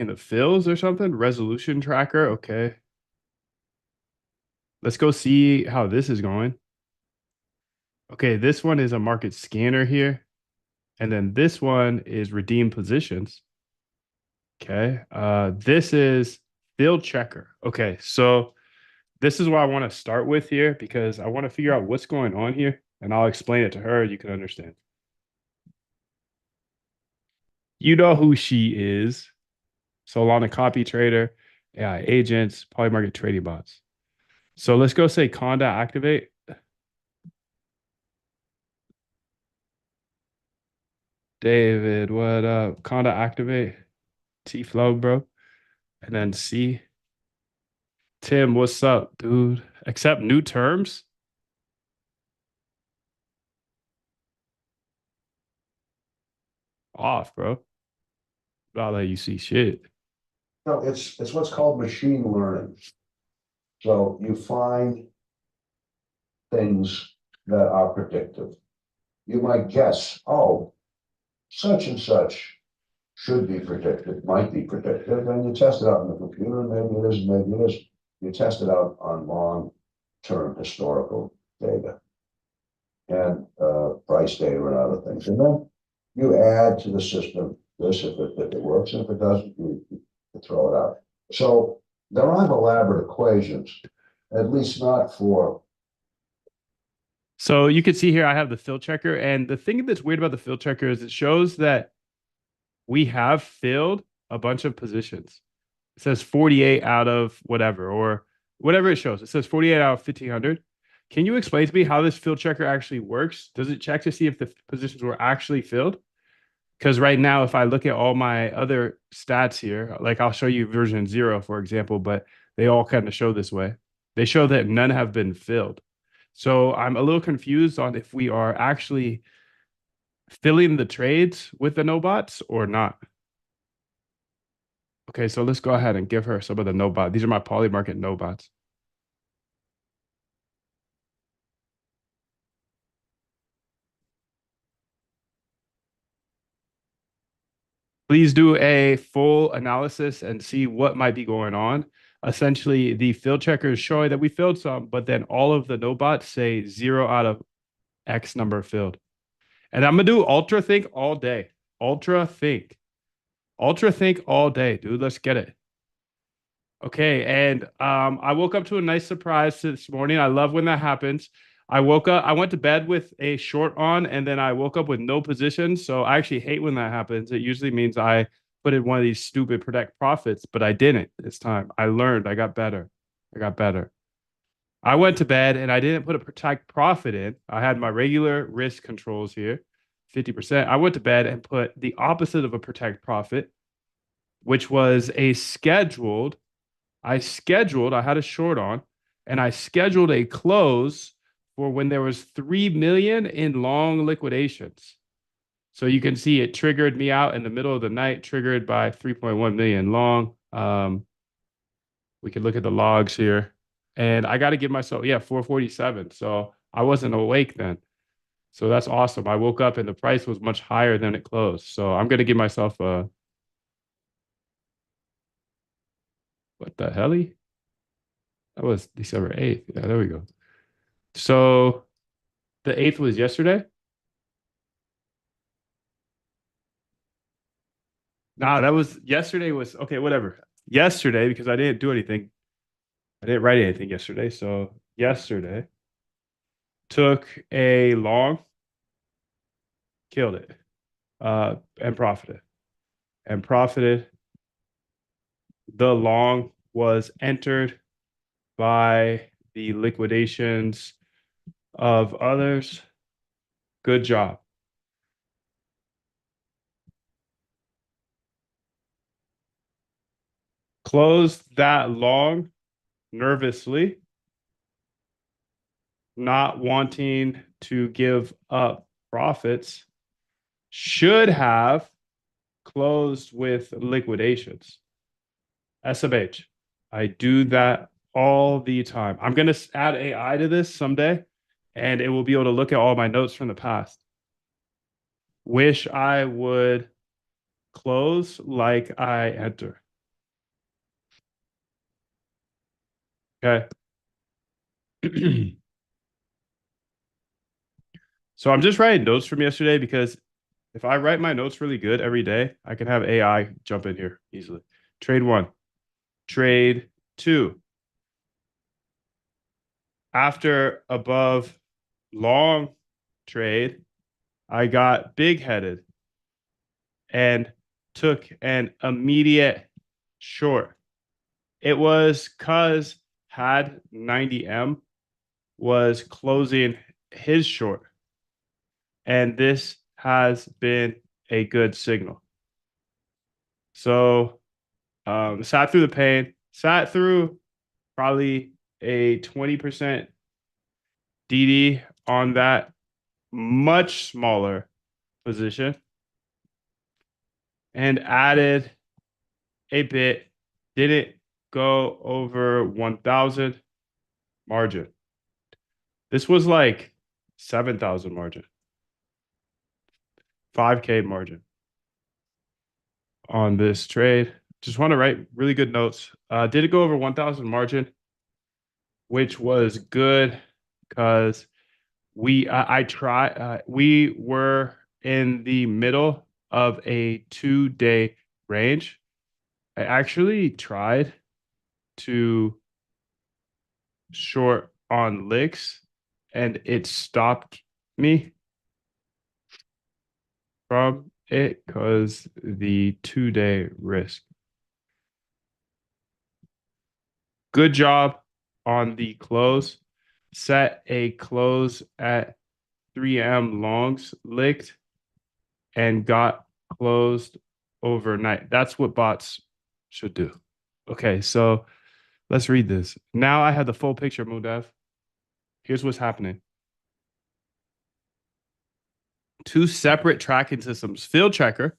in the fills or something. Resolution tracker. Okay. Let's go see how this is going. Okay, this one is a market scanner here. And then this one is redeem positions. Okay. This is field checker. Okay, so this is what I want to start with here because I want to figure out what's going on here and I'll explain it to her. You can understand. You know who she is. Solana copy trader, AI agents, polymarket trading bots. So let's go say Conda activate. David, what up? Conda activate. T flow, bro. And then C. Tim, what's up, dude? Accept new terms? Off, bro. I'll let you see shit. No, it's what's called machine learning. So you find things that are predictive. You might guess, oh, such and such should be predicted, might be predicted, and you test it out in the computer, and maybe it is, maybe it is. You test it out on long-term historical data and price data and other things. And then you add to the system this if it works, and if it doesn't, you throw it out. So there aren't elaborate equations, at least not for. So you can see here I have the fill checker. And the thing that's weird about the fill checker is it shows that we have filled a bunch of positions. It says 48 out of whatever, or whatever it shows. It says 48 out of 1500. Can you explain to me how this fill checker actually works? Does it check to see if the positions were actually filled? Because right now, if I look at all my other stats here, like I'll show you version 0, for example, but they all kind of show this way. They show that none have been filled. So I'm a little confused on if we are actually filling the trades with the no bots or not. Okay, so let's go ahead and give her some of the no bot. These are my poly market no bots. Please do a full analysis and see what might be going on. Essentially, the field checker is showing that we filled some, but then all of the no bots say 0 out of X number filled. And I'm gonna do ultra think all day. Ultra think. Ultra think all day, dude. Let's get it. Okay, and I woke up to a nice surprise this morning. I love when that happens. I woke up, I went to bed with a short on, and then I woke up with no position. So I actually hate when that happens. It usually means I put in one of these stupid protect profits, but I didn't this time. I learned. I got better. I got better. I went to bed and I didn't put a protect profit in. I had my regular risk controls here, 50%. I went to bed and put the opposite of a protect profit, which was a scheduled I had a short on, and I scheduled a close for when there was 3 million in long liquidations. So you can see it triggered me out in the middle of the night, triggered by 3.1 million long. We could look at the logs here. And I got to give myself, yeah, 447. So I wasn't awake then. So that's awesome. I woke up and the price was much higher than it closed. So I'm going to give myself a, what the hell? That was December 8th. Yeah, there we go. So the 8th was yesterday. Nah, that was yesterday was okay, whatever. Yesterday, because I didn't do anything. I didn't write anything yesterday. So yesterday took a long, killed it, and profited. And profited. The long was entered by the liquidations of others. Good job. Closed that long nervously, not wanting to give up profits, should have closed with liquidations. SMH. I do that all the time. I'm going to add AI to this someday, and it will be able to look at all my notes from the past. Wish I would close like I enter. Okay. So I'm just writing notes from yesterday because if I write my notes really good every day, I can have AI jump in here easily. Trade one, trade two. After above long trade, I got big headed and took an immediate short. It was because had 90M was closing his short, and this has been a good signal. So sat through the pain, sat through probably a 20% DD on that much smaller position and added a bit. Didn't go over 1,000 margin. This was like 7,000 margin, 5K margin on this trade. Just want to write really good notes. Did it go over 1,000 margin, which was good because we were in the middle of a 2-day range. I actually tried to short on licks and it stopped me from it because the 2-day risk. Good job on the close. Set a close at 3M longs licked and got closed overnight. That's what bots should do. Okay, so let's read this. Now I have the full picture, Modev. Here's what's happening. Two separate tracking systems. Field Checker.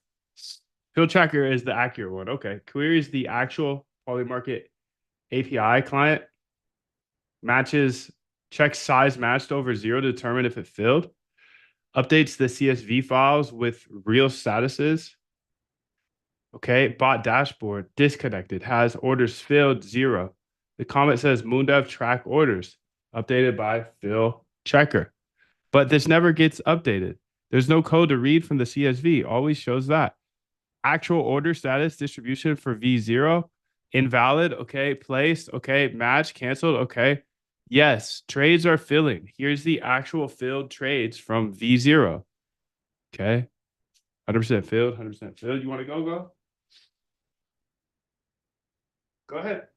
Field Checker is the accurate one. Okay. Query is the actual Polymarket API client. Matches, checks size matched over 0 to determine if it filled. Updates the CSV files with real statuses. Okay. Bot dashboard disconnected. Has orders filled 0. The comment says Moondev track orders. Updated by Phil Checker. But this never gets updated. There's no code to read from the CSV. Always shows that. Actual order status distribution for V0. Invalid. Okay. Placed. Okay. Match. Canceled. Okay. Yes. Trades are filling. Here's the actual filled trades from V0. Okay. 100% filled. 100% filled. You want to go? Go. Go ahead.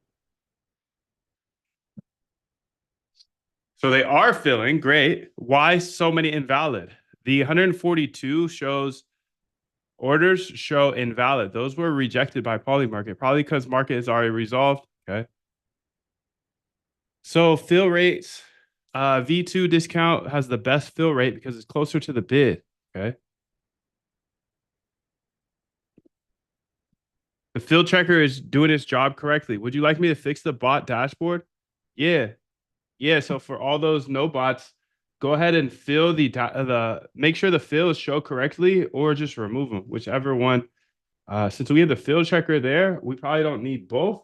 So they are filling. Great. Why so many invalid? The 142 shows orders show invalid. Those were rejected by Polymarket, probably because market is already resolved. Okay. So fill rates, V2 discount has the best fill rate because it's closer to the bid. Okay. The fill checker is doing its job correctly. Would you like me to fix the bot dashboard? Yeah. Yeah. So for all those no bots, go ahead and fill the make sure the fills show correctly or just remove them, whichever one. Since we have the field checker there, we probably don't need both.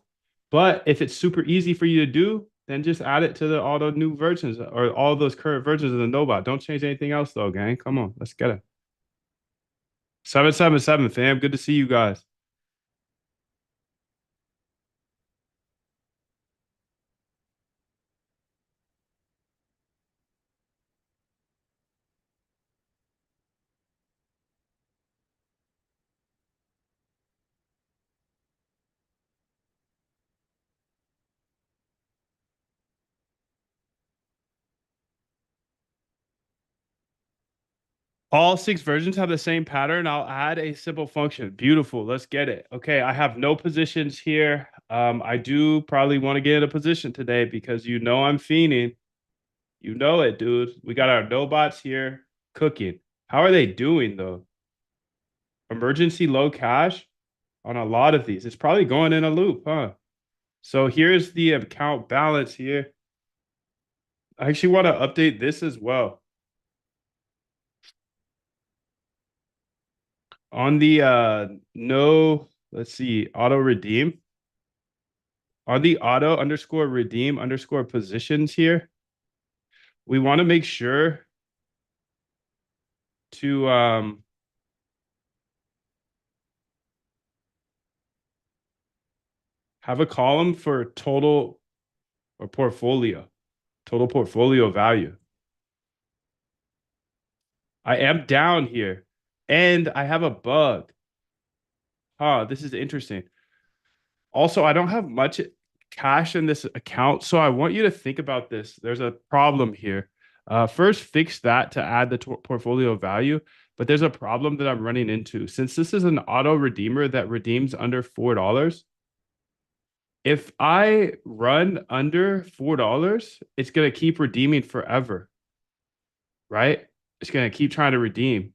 But if it's super easy for you to do, then just add it to all the new versions or all those current versions of the Nobot. Don't change anything else though, gang. Come on, let's get it. 777, fam. Good to see you guys. All 6 versions have the same pattern. I'll add a simple function. Beautiful. Let's get it. Okay, I have no positions here. I do probably want to get in a position today because you know I'm fiending. You know it, dude. We got our no bots here cooking. How are they doing though? Emergency low cash on a lot of these. It's probably going in a loop, huh? So here's the account balance here. I actually want to update this as well. On the no, let's see, auto redeem. on the auto underscore redeem underscore positions here, we want to make sure to have a column for total or total portfolio value. I am down here and I have a bug. Huh, this is interesting. Also, I don't have much cash in this account, so I want you to think about this. There's a problem here. First, fix that to add the portfolio value, but there's a problem that I'm running into. Since this is an auto redeemer that redeems under $4, if I run under $4, it's going to keep redeeming forever, right? It's going to keep trying to redeem,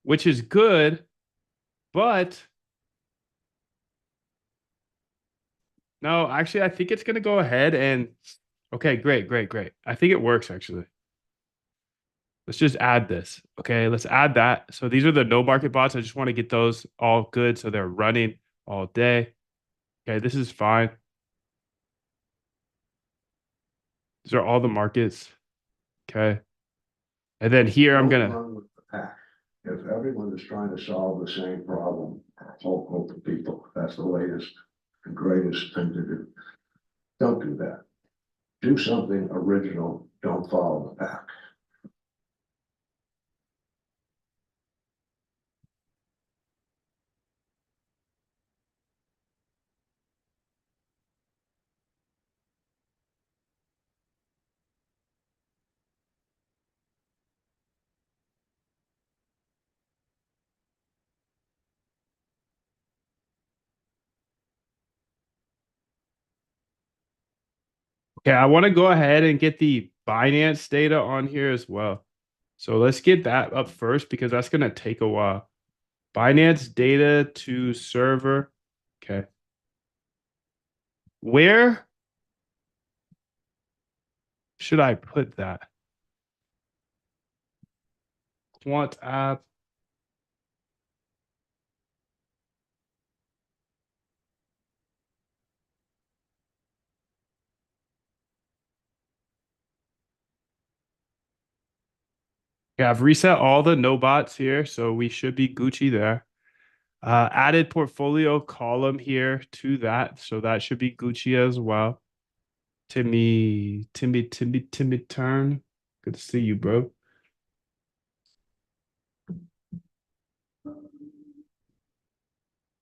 which is good, but no, actually, I think it's going to go ahead and okay, great, great, great. I think it works actually. Let's just add this. Okay, let's add that. So these are the no market bots. I just want to get those all good so they're running all day. Okay, this is fine. These are all the markets. Okay. And then here I'm Don't gonna run with the pack. If everyone is trying to solve the same problem, whole group of people, that's the latest and greatest thing to do. Don't do that. Do something original. Don't follow the pack. okay, I want to go ahead and get the Binance data on here as well. So let's get that up first because that's gonna take a while. Binance data to server. Okay. Where should I put that? Quant app. Yeah, I've reset all the no bots here, so we should be Gucci there. Added portfolio column here to that, so that should be Gucci as well. Timmy turn. Good to see you, bro.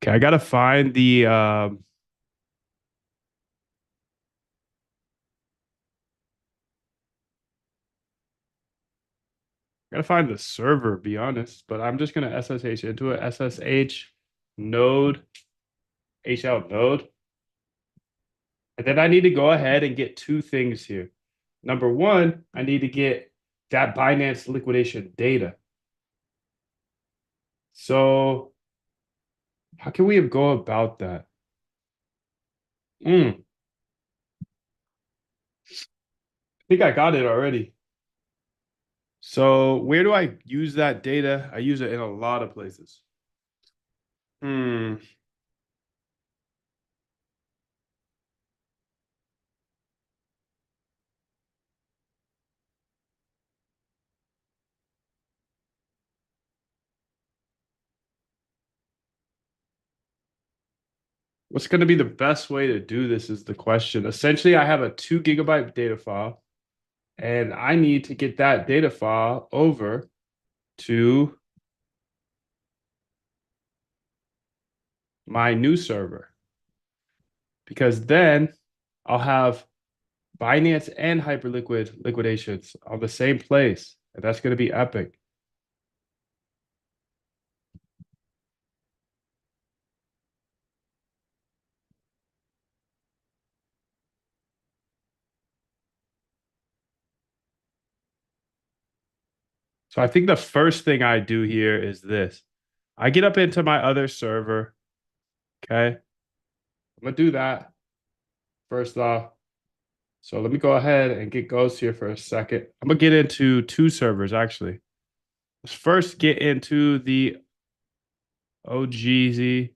Okay, I gotta find the gotta find the server, be honest, but I'm just gonna SSH into it. SSH node HL node. And then I need to go ahead and get two things here. Number one, I need to get that Binance liquidation data. So how can we go about that? I think I got it already. So where do I use that data? I use it in a lot of places. Hmm. What's going to be the best way to do this is the question. Essentially, I have a 2 GB data file, and I need to get that data file over to my new server because then I'll have Binance and Hyperliquid liquidations on the same place. And that's going to be epic. So I think the first thing I do here is this. I get up into my other server. Okay. I'm going to do that first off. So let me go ahead and get Ghost here for a second. I'm gonna get into two servers actually. Let's first get into the OGZ.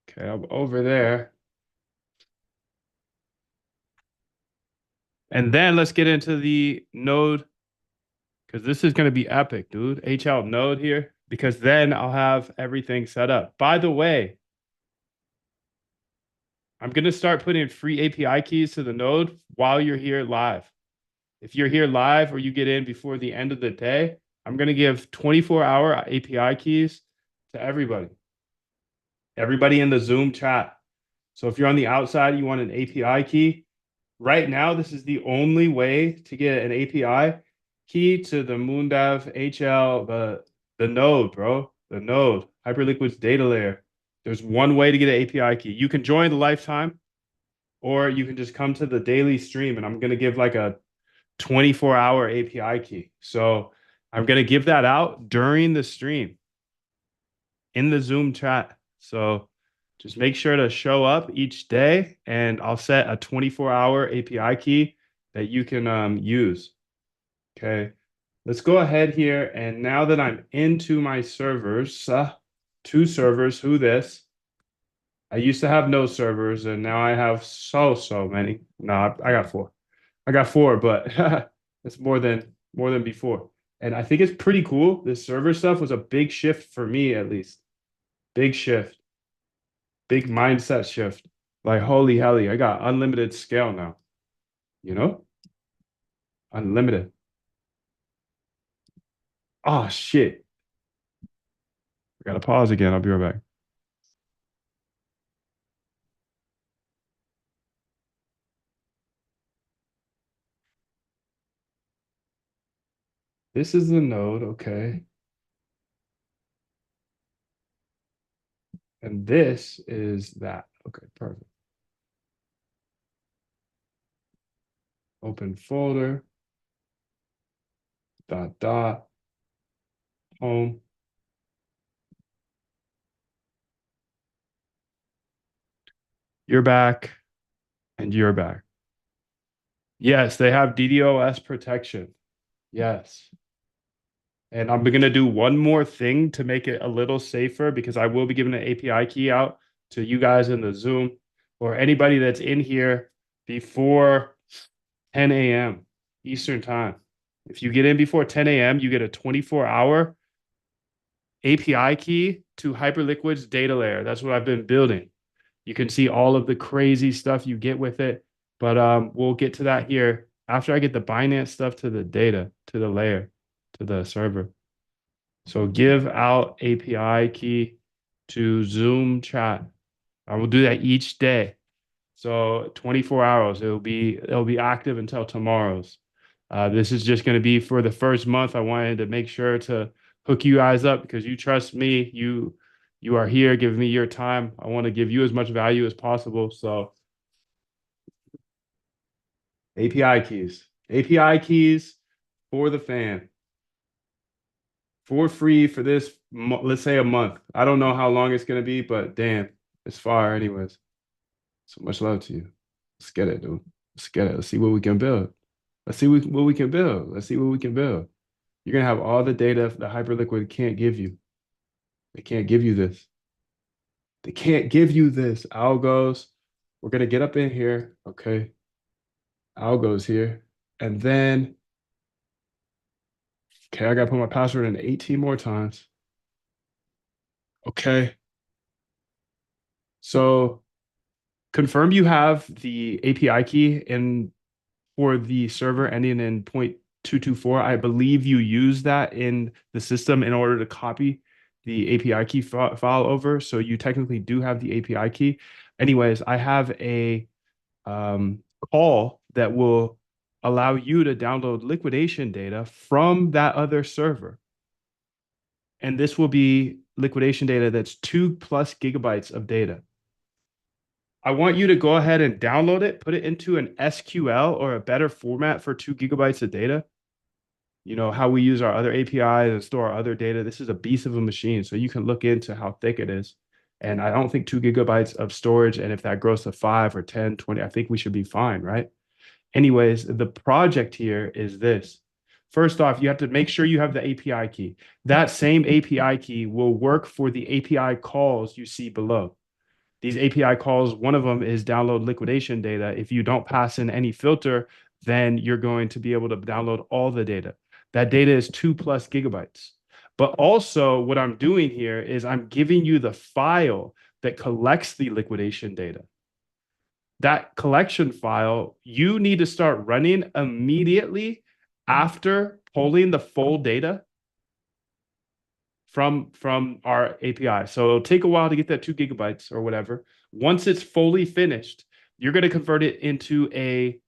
Okay, I'm over there. And then let's get into the node because this is going to be epic, dude. HL node here because then I'll have everything set up. By the way, I'm going to start putting free API keys to the node while you're here live. If you're here live or you get in before the end of the day, I'm going to give 24-hour API keys to everybody in the Zoom chat. So if you're on the outside, you want an API key. Right now, this is the only way to get an API key to the MoonDAV HL, the node, bro. The node, Hyperliquid's data layer. There's one way to get an API key. You can join the lifetime, or you can just come to the daily stream, and I'm gonna give like a 24-hour API key. So I'm gonna give that out during the stream in the Zoom chat. So just make sure to show up each day and I'll set a 24-hour API key that you can use. Okay. Let's go ahead here. And now that I'm into my servers, two servers, who this? I used to have no servers and now I have so many. No, I got four. I got four, but it's more than before. And I think it's pretty cool. This server stuff was a big shift for me, at least. Big shift. Big mindset shift. Like, holy helly, I got unlimited scale now. You know? Unlimited. Oh, shit. I gotta pause again. I'll be right back. This is the node, okay. And this is that. Okay, perfect. Open folder, dot, dot, home. You're back, and you're back. Yes, they have DDoS protection. Yes. And I'm going to do one more thing to make it a little safer because I will be giving an API key out to you guys in the Zoom or anybody that's in here before 10 a.m. Eastern time. If you get in before 10 a.m., you get a 24-hour API key to Hyperliquid's data layer. That's what I've been building. You can see all of the crazy stuff you get with it, but we'll get to that here after I get the Binance stuff to the data, to the layer, to the server. So give out API key to Zoom chat. I will do that each day. So 24 hours. It'll be active until tomorrow's. This is just going to be for the first month. I wanted to make sure to hook you guys up because you trust me. You are here giving me your time. I want to give you as much value as possible. So API keys. API keys for the fan. For free for this, let's say a month. I don't know how long it's going to be, but damn, it's fire anyways. So much love to you. Let's get it, dude. Let's get it. Let's see what we can build. Let's see what we can build. Let's see what we can build. You're going to have all the data the Hyperliquid can't give you. They can't give you this. They can't give you this. Algos. We're going to get up in here. Okay. Algos here. And then, okay, I got to put my password in 18 more times. Okay. So confirm you have the API key in for the server ending in 0.224. I believe you use that in the system in order to copy the API key file over. So you technically do have the API key. Anyways, I have a call that will allow you to download liquidation data from that other server. And this will be liquidation data that's 2+ gigabytes of data. I want you to go ahead and download it, put it into an SQL or a better format for 2 gigabytes of data. You know, how we use our other APIs and store our other data. This is a beast of a machine. So you can look into how thick it is. And I don't think 2 GB of storage. And if that grows to 5 or 10, 20, I think we should be fine, right? Anyways, the project here is this. First off, you have to make sure you have the API key. That same API key will work for the API calls you see below. These API calls, one of them is download liquidation data. If you don't pass in any filter, then you're going to be able to download all the data. That data is 2+ GB. But also, what I'm doing here is I'm giving you the file that collects the liquidation data. That collection file, you need to start running immediately after pulling the full data from our API. So it'll take a while to get that 2 GB or whatever. Once it's fully finished, you're going to convert it into a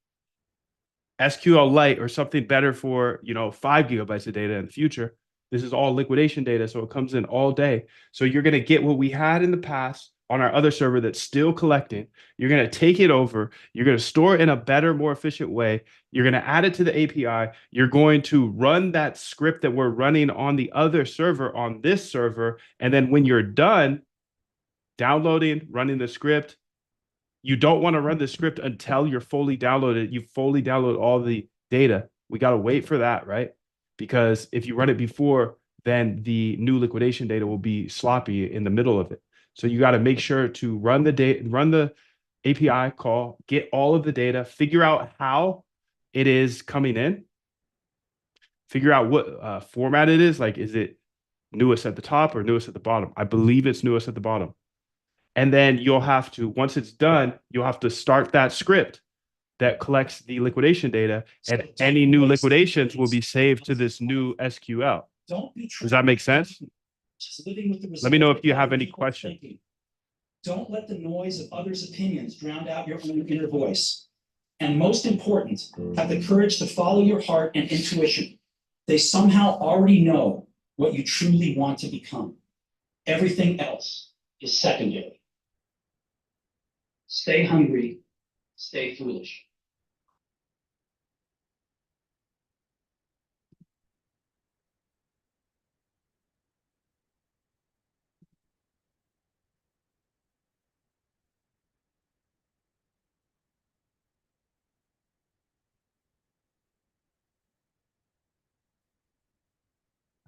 SQLite or something better for 5 GB of data in the future. This is all liquidation data, so it comes in all day. So you're going to get what we had in the past on our other server that's still collecting. You're going to take it over. You're going to store it in a better, more efficient way. You're going to add it to the API. You're going to run that script that we're running on the other server on this server. And then when you're done downloading, running the script, you don't want to run the script until you're fully downloaded. You fully download all the data. We got to wait for that, right? Because if you run it before, then the new liquidation data will be sloppy in the middle of it. So you got to make sure to run the data, run the API call, get all of the data, figure out how it is coming in, figure out what format it is. Like, is it newest at the top or newest at the bottom? I believe it's newest at the bottom. And then you'll have to, once it's done, you'll have to start that script that collects the liquidation data, and any new liquidations will be saved to this new SQL. Does that make sense? Let me know if you have any questions. Don't let the noise of others' opinions drown out your own inner voice. And most important, have the courage to follow your heart and intuition. They somehow already know what you truly want to become. Everything else is secondary. Stay hungry, stay foolish.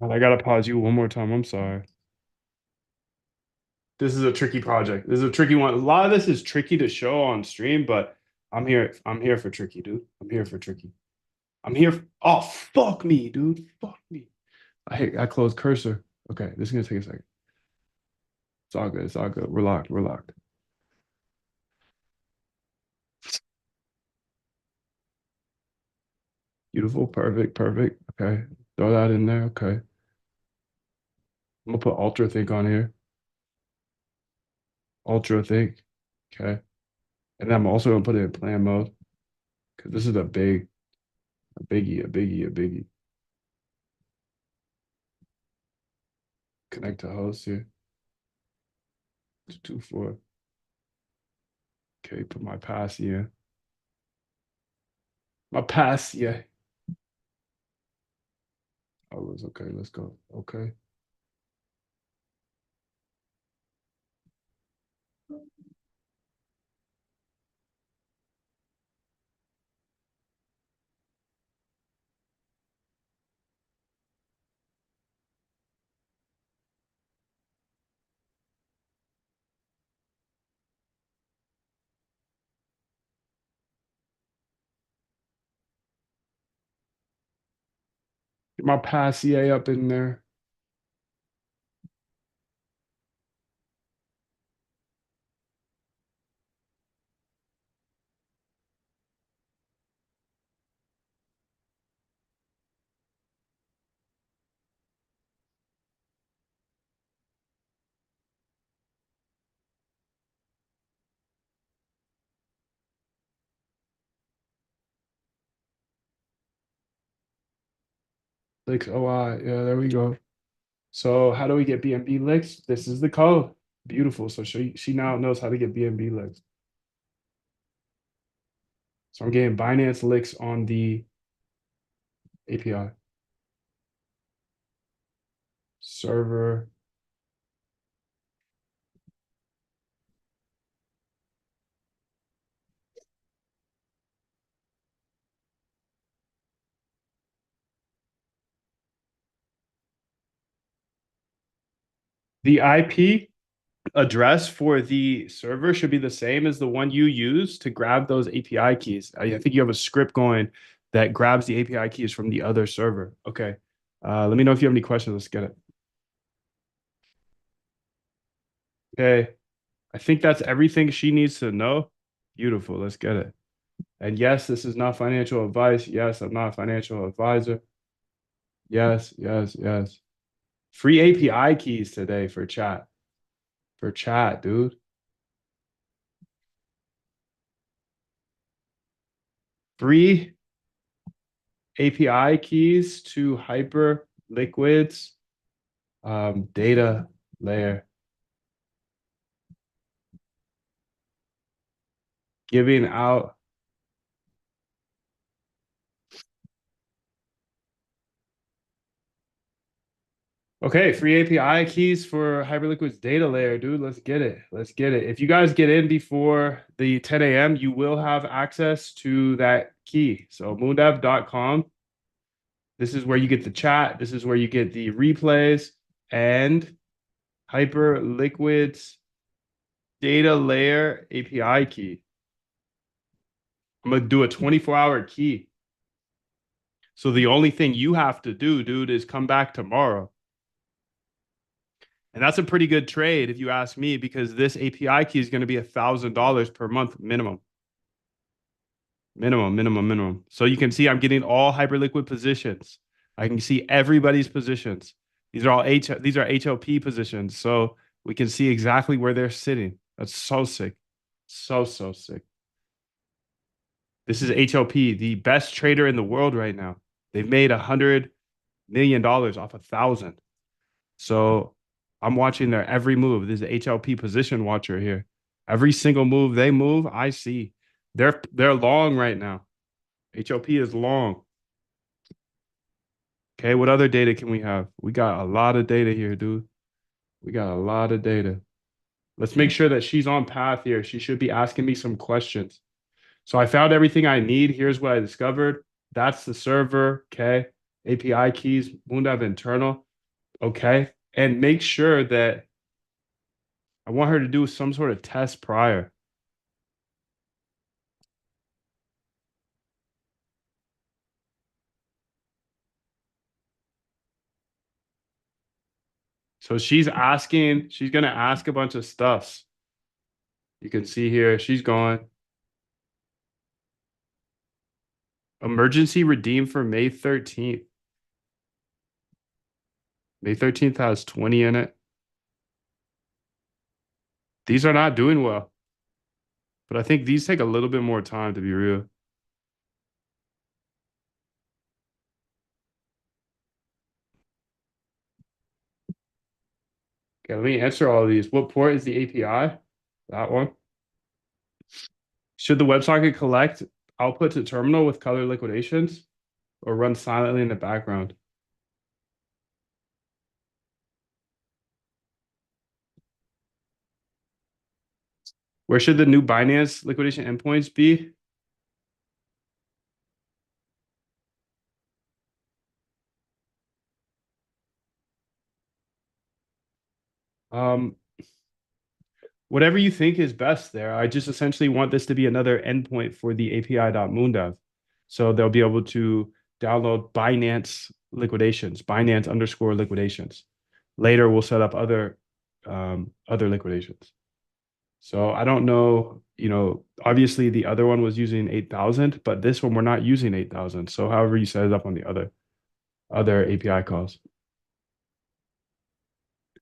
I gotta pause you one more time. I'm sorry. This is a tricky project. This is a tricky one. A lot of this is tricky to show on stream, but I'm here. I'm here for tricky, dude. I'm here for tricky. I'm here. Oh, fuck me, dude. Fuck me. I closed cursor. Okay, this is gonna take a second. It's all good. It's all good. We're locked. We're locked. Beautiful. Perfect. Perfect. Okay. Throw that in there. Okay. I'm gonna put Ultra Think on here. Ultra Think. Okay. And then I'm also gonna put it in plan mode because this is a biggie, a biggie, a biggie. Connect to host here. 224. Okay, put my pass here. My pass, yeah. Oh, it's okay. Let's go. Okay. Get my pass CA up in there. Licks OI. Yeah, there we go. So how do we get BNB licks? This is the code. Beautiful. So she now knows how to get BNB licks. So I'm getting Binance licks on the API. Server. The IP address for the server should be the same as the one you use to grab those API keys. I think you have a script going that grabs the API keys from the other server. Okay. Let me know if you have any questions. Let's get it. Okay. I think that's everything she needs to know. Beautiful. Let's get it. And yes, this is not financial advice. Yes, I'm not a financial advisor. Yes, yes, yes. Free API keys today for chat. For chat, dude. Free API keys to Hyperliquid's data layer, giving out. Okay, free API keys for Hyperliquid's data layer, dude. Let's get it. Let's get it. If you guys get in before the 10 a.m., you will have access to that key. So moondev.com. This is where you get the chat. This is where you get the replays and Hyperliquid's data layer API key. I'm gonna do a 24-hour key. So the only thing you have to do, dude, is come back tomorrow. And that's a pretty good trade if you ask me, because this API key is going to be $1,000 per month minimum. Minimum. So you can see I'm getting all Hyperliquid positions. I can see everybody's positions. These are all these are HLP positions. So we can see exactly where they're sitting. That's so sick. So sick. This is HLP, the best trader in the world right now. They've made $100 million off 1,000. So I'm watching their every move. This is HLP position watcher here. Every single move they move, I see. They're long right now. HLP is long. Okay, what other data can we have? We got a lot of data here, dude. We got a lot of data. Let's make sure that she's on path here. She should be asking me some questions. So I found everything I need. Here's what I discovered. That's the server. Okay. API keys, Moondev internal. Okay. And make sure that I want her to do some sort of test prior. So she's going to ask a bunch of stuffs. You can see here, she's going. Emergency redeem for May 13th. May 13th has 20 in it. These are not doing well. But I think these take a little bit more time to be real. Okay, let me answer all of these. What port is the API? That one. Should the WebSocket collect output to terminal with color liquidations or run silently in the background? Where should the new Binance liquidation endpoints be? Um, whatever you think is best there. I just essentially want this to be another endpoint for the API.moondev. So they'll be able to download Binance liquidations, Binance underscore liquidations. Later, we'll set up other liquidations. So I don't know, obviously the other one was using 8,000, but this one we're not using 8,000. So however you set it up on the other API calls.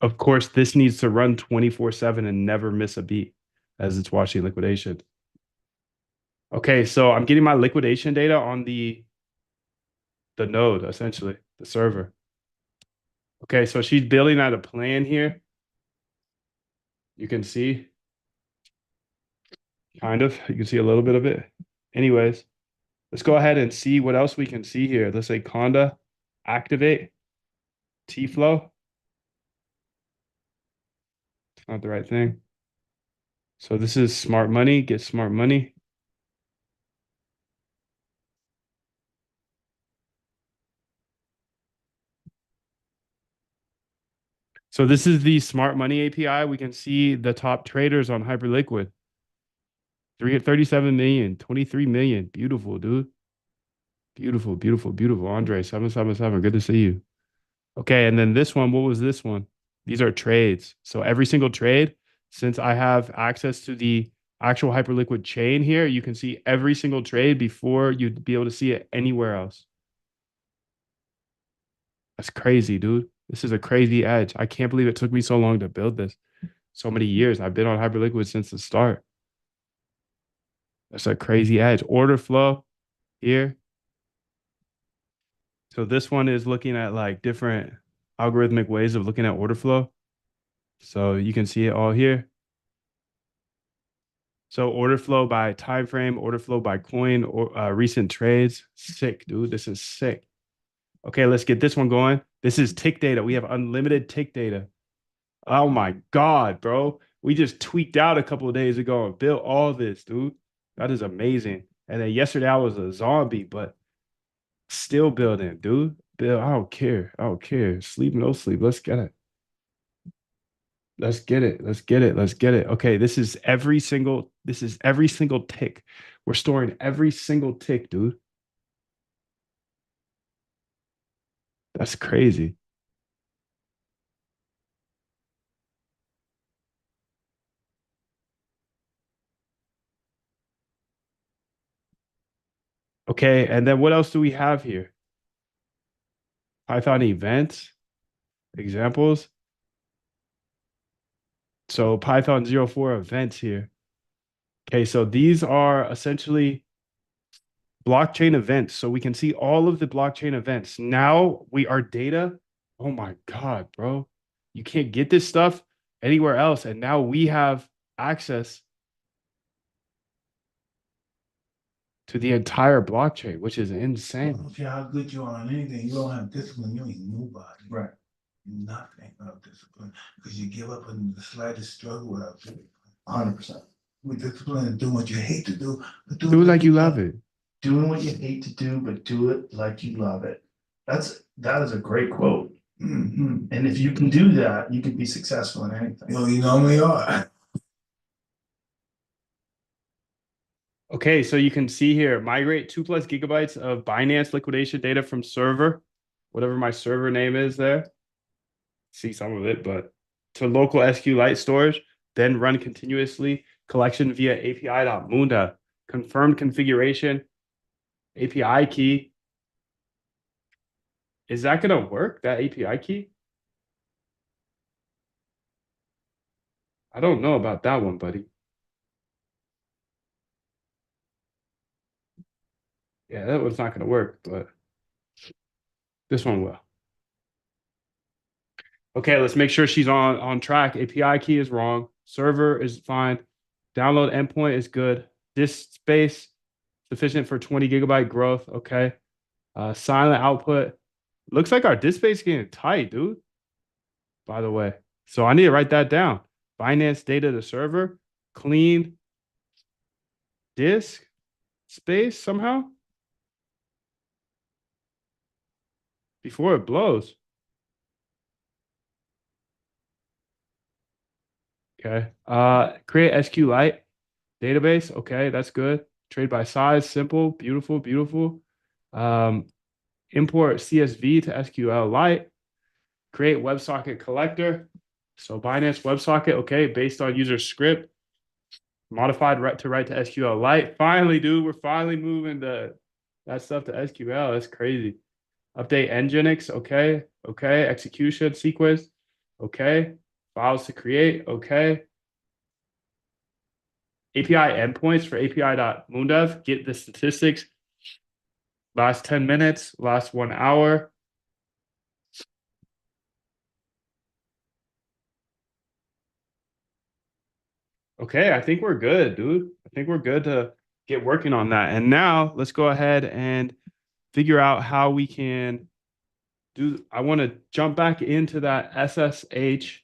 Of course, this needs to run 24/7 and never miss a beat as it's watching liquidation. Okay, so I'm getting my liquidation data on the node, essentially, the server. Okay, so she's building out a plan here. You can see, kind of, you can see a little bit of it. Anyways, let's go ahead and see what else we can see here. Let's say Conda, activate, T-flow. It's not the right thing. So this is smart money, get smart money. So this is the smart money API. We can see the top traders on Hyperliquid. 37 million, 23 million. Beautiful, dude. Beautiful, beautiful, beautiful. Andre, 777. Good to see you. Okay, and then this one, what was this one? These are trades. So every single trade, since I have access to the actual Hyperliquid chain here, you can see every single trade before you'd be able to see it anywhere else. That's crazy, dude. This is a crazy edge. I can't believe it took me so long to build this. So many years. I've been on Hyperliquid since the start. That's a crazy edge. Order flow here. So this one is looking at like different algorithmic ways of looking at order flow. So you can see it all here. So order flow by time frame, order flow by coin, or recent trades. Sick, dude. This is sick. Okay, let's get this one going. This is tick data. We have unlimited tick data. Oh my God, bro. We just tweaked out a couple of days ago and built all this, dude. That is amazing. And then yesterday I was a zombie, but still building, dude. Bill, I don't care. I don't care. Sleep, no sleep. Let's get it. Let's get it. Let's get it. Let's get it. Okay, this is every single tick. We're storing every single tick, dude. That's crazy. Okay, and then what else do we have here? Python events, examples. So Python 04 events here. Okay, so these are essentially blockchain events. So we can see all of the blockchain events. Now we are data. Oh my God, bro. You can't get this stuff anywhere else. And now we have access to the entire blockchain, which is I insane. don't care how good you are on anything, you don't have discipline, you ain't nobody. Right. Nothing without discipline, because you give up in the slightest struggle without discipline. 100%. With discipline and doing what you hate to do, but Do it like you love it. Doing what you hate to do, but do it like you love it. That is a great quote. Mhm. And if you can do that, you can be successful in anything. Well, you normally are. Okay, so you can see here, migrate 2+ gigabytes of Binance liquidation data from server, whatever my server name is there. See some of it, but to local SQLite storage, then run continuously collection via API.munda. Confirmed configuration, API key. Is that going to work, that API key? I don't know about that one, buddy. Yeah, that one's not going to work, but this one will. Okay, let's make sure she's on track. API key is wrong. Server is fine. Download endpoint is good. Disk space sufficient for 20 gigabyte growth. Okay. Silent output. Looks like our disk space is getting tight, dude. By the way. So I need to write that down. Binance data to server. Clean disk space somehow before it blows. Okay. Create SQLite database. Okay, that's good. Trade by size, simple, beautiful, beautiful. Import CSV to SQLite. Create WebSocket collector. So Binance WebSocket, okay, based on user script. Modified to write to SQLite. Finally, dude, we're finally moving that stuff to SQL. That's crazy. Update Nginx, okay, okay. Execution sequence, okay. Files to create, okay. API endpoints for API.mundev, get the statistics. Last 10 minutes, last 1 hour. Okay, I think we're good, dude. I think we're good to get working on that. And now let's go ahead and figure out how we can do. I want to jump back into that SSH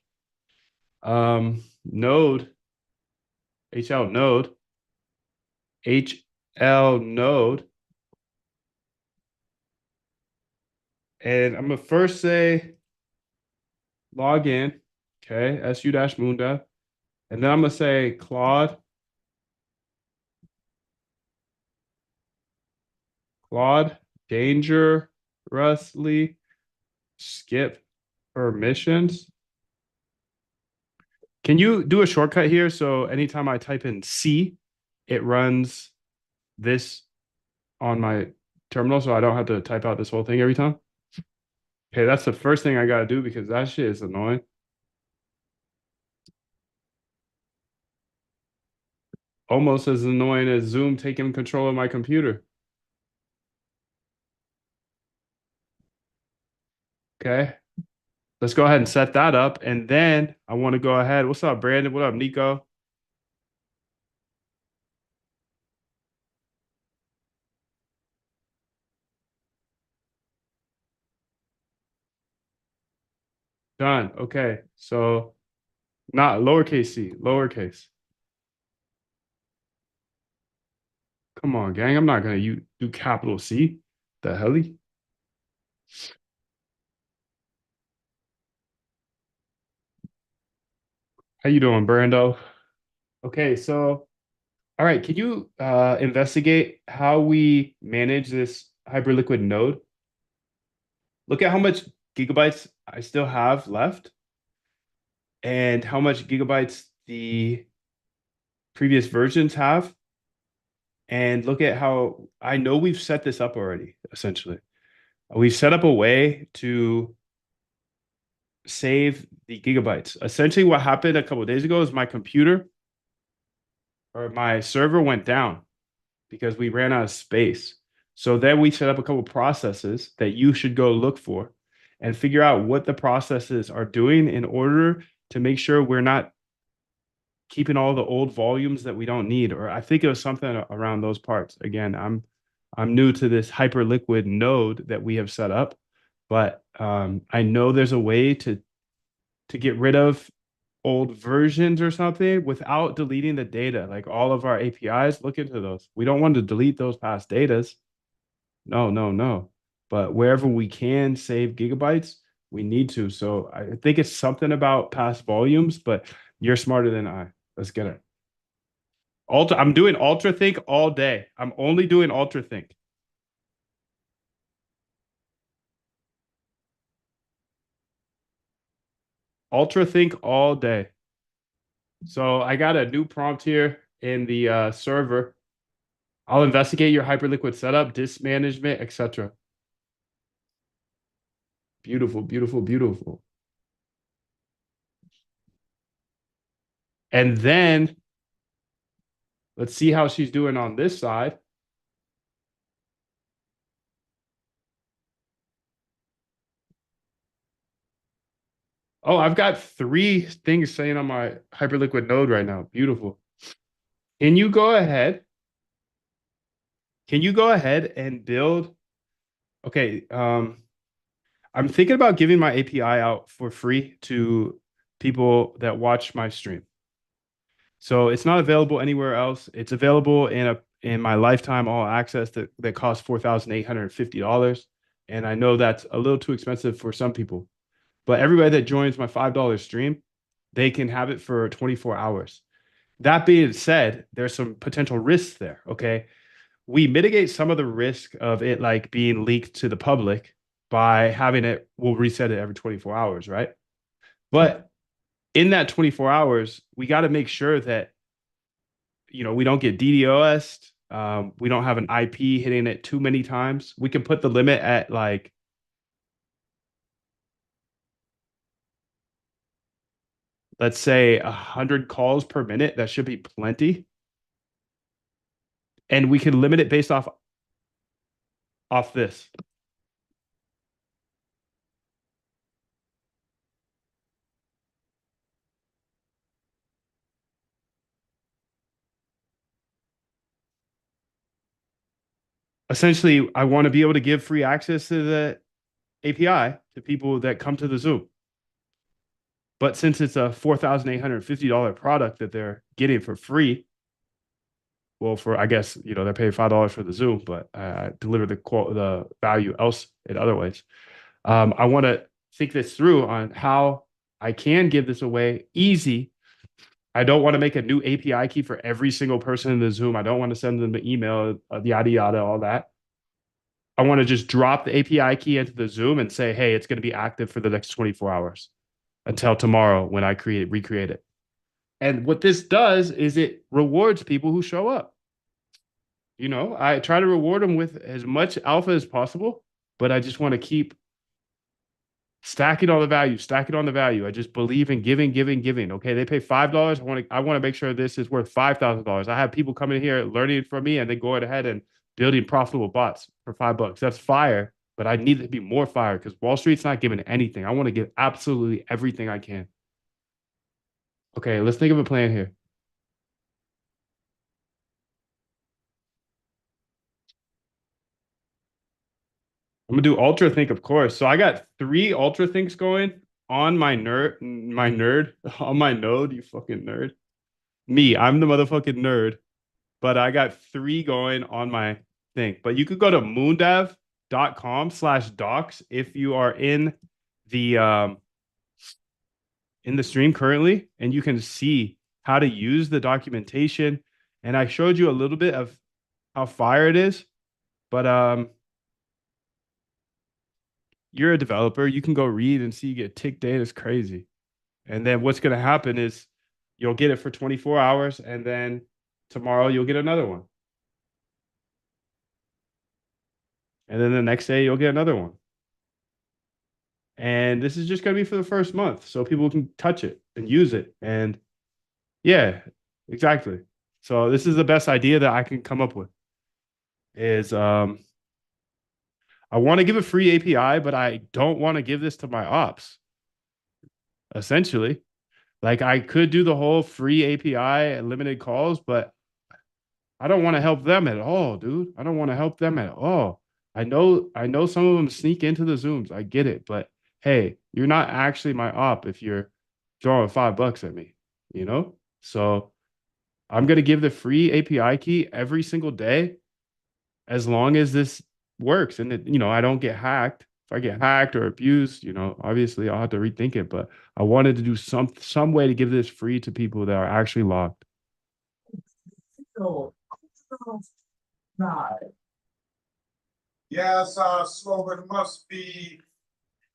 node, HL node, HL node. And I'm gonna first say, log in. Okay, su-moon dev. And then I'm gonna say Claude dangerously skip permissions. Can you do a shortcut here? So anytime I type in C, it runs this on my terminal, so I don't have to type out this whole thing every time. Okay, that's the first thing I gotta do because that shit is annoying. Almost as annoying as Zoom taking control of my computer. Okay, let's go ahead and set that up. And then I want to go ahead. What's up, Brandon? What up, Nico? Done. Okay, so not lowercase c, lowercase. Come on, gang. I'm not gonna do capital C. The helly? How you doing, Brando? Okay, so all right, can you investigate how we manage this Hyperliquid node? Look at how much gigabytes I still have left and how much gigabytes the previous versions have. And look at how I know we've set this up already, essentially. We've set up a way to save the gigabytes. Essentially, what happened a couple of days ago is my computer or my server went down because we ran out of space. So then we set up a couple of processes that you should go look for and figure out what the processes are doing in order to make sure we're not keeping all the old volumes that we don't need. Or I think it was something around those parts. Again, I'm new to this Hyperliquid node that we have set up, but I know there's a way to get rid of old versions or something without deleting the data. Like all of our APIs, look into those. We don't want to delete those past datas. No, no, no. But wherever we can save gigabytes, we need to. So I think it's something about past volumes, but you're smarter than I. Let's get it. I'm doing ultra think all day. I'm only doing ultra think. Ultra think all day. So I got a new prompt here in the server. I'll investigate your Hyperliquid setup, disk management, etc. Beautiful, beautiful, beautiful. And then let's see how she's doing on this side. Oh, I've got 3 things saying on my Hyperliquid node right now. Beautiful. Can you go ahead? Can you go ahead and build? Okay, I'm thinking about giving my API out for free to people that watch my stream. So it's not available anywhere else. It's available in my lifetime all access that costs $4,850. And I know that's a little too expensive for some people. But everybody that joins my $5 stream, they can have it for 24 hours. That being said, there's some potential risks there. Okay. We mitigate some of the risk of it like being leaked to the public by having it, we'll reset it every 24 hours, right? But in that 24 hours, we got to make sure that we don't get DDoSed. We don't have an IP hitting it too many times. We can put the limit at like let's say 100 calls per minute. That should be plenty. And we can limit it based off this. Essentially, I want to be able to give free access to the API to people that come to the Zoom. But since it's a $4,850 product that they're getting for free, well, for I guess they're paying $5 for the Zoom, but deliver the value else in other ways. I want to think this through on how I can give this away easy. I don't want to make a new API key for every single person in the Zoom. I don't want to send them an email, yada, yada, all that. I want to just drop the API key into the Zoom and say, hey, it's going to be active for the next 24 hours until tomorrow when I recreate it. And what this does is it rewards people who show up. You know, I try to reward them with as much alpha as possible, but I just want to keep stacking on the value, stacking on the value. I just believe in giving, giving, giving. Okay, they pay $5. I want to make sure this is worth $5,000. I have people coming here learning from me and then going ahead and building profitable bots for $5. That's fire, but I need it to be more fire because Wall Street's not giving anything. I want to give absolutely everything I can. Okay, let's think of a plan here. I'm gonna do ultra think, of course. So I got 3 ultra thinks going on my nerd, on my node. You fucking nerd. Me, I'm the motherfucking nerd. But I got 3 going on my thing. But you could go to moondev.com/docs if you are in the stream currently, and you can see how to use the documentation. And I showed you a little bit of how fire it is, but you're a developer. You can go read and see you get tick data. It's crazy. And then what's going to happen is you'll get it for 24 hours, and then tomorrow you'll get another one. And then the next day you'll get another one. And this is just going to be for the first month so people can touch it and use it. And yeah, exactly. So this is the best idea that I can come up with is I want to give a free API, but I don't want to give this to my ops. Essentially, like I could do the whole free API and limited calls, but I don't want to help them at all, dude. I don't want to help them at all. I know some of them sneak into the Zooms. I get it, but hey, you're not actually my op if you're throwing $5 at me, you know? So I'm gonna give the free API key every single day as long as this works and I don't get hacked. If I get hacked or abused, obviously I'll have to rethink it. But I wanted to do some way to give this free to people that are actually logged. Yes, our slogan must be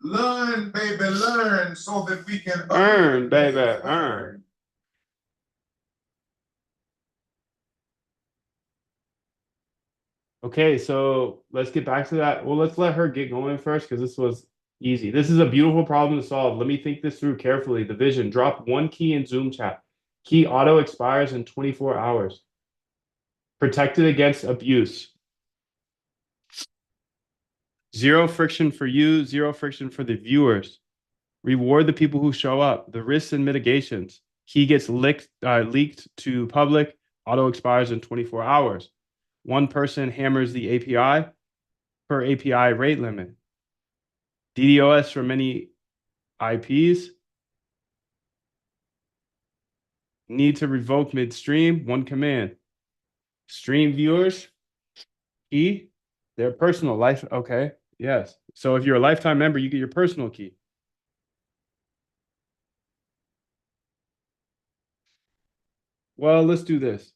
learn, baby, learn so that we can Earn, baby, earn. Okay, so let's get back to that. Well, let's let her get going first because this was easy. This is a beautiful problem to solve. Let me think this through carefully. The vision, drop 1 key in Zoom chat. Key auto expires in 24 hours. Protected against abuse. Zero friction for you, zero friction for the viewers. Reward the people who show up. The risks and mitigations. Key gets leaked to public. Auto expires in 24 hours. One person hammers the API per API rate limit. DDoS for many IPs. Need to revoke midstream. 1 command. Stream viewers. Key. Their personal life. Okay. Yes. So if you're a lifetime member, you get your personal key. Well, let's do this.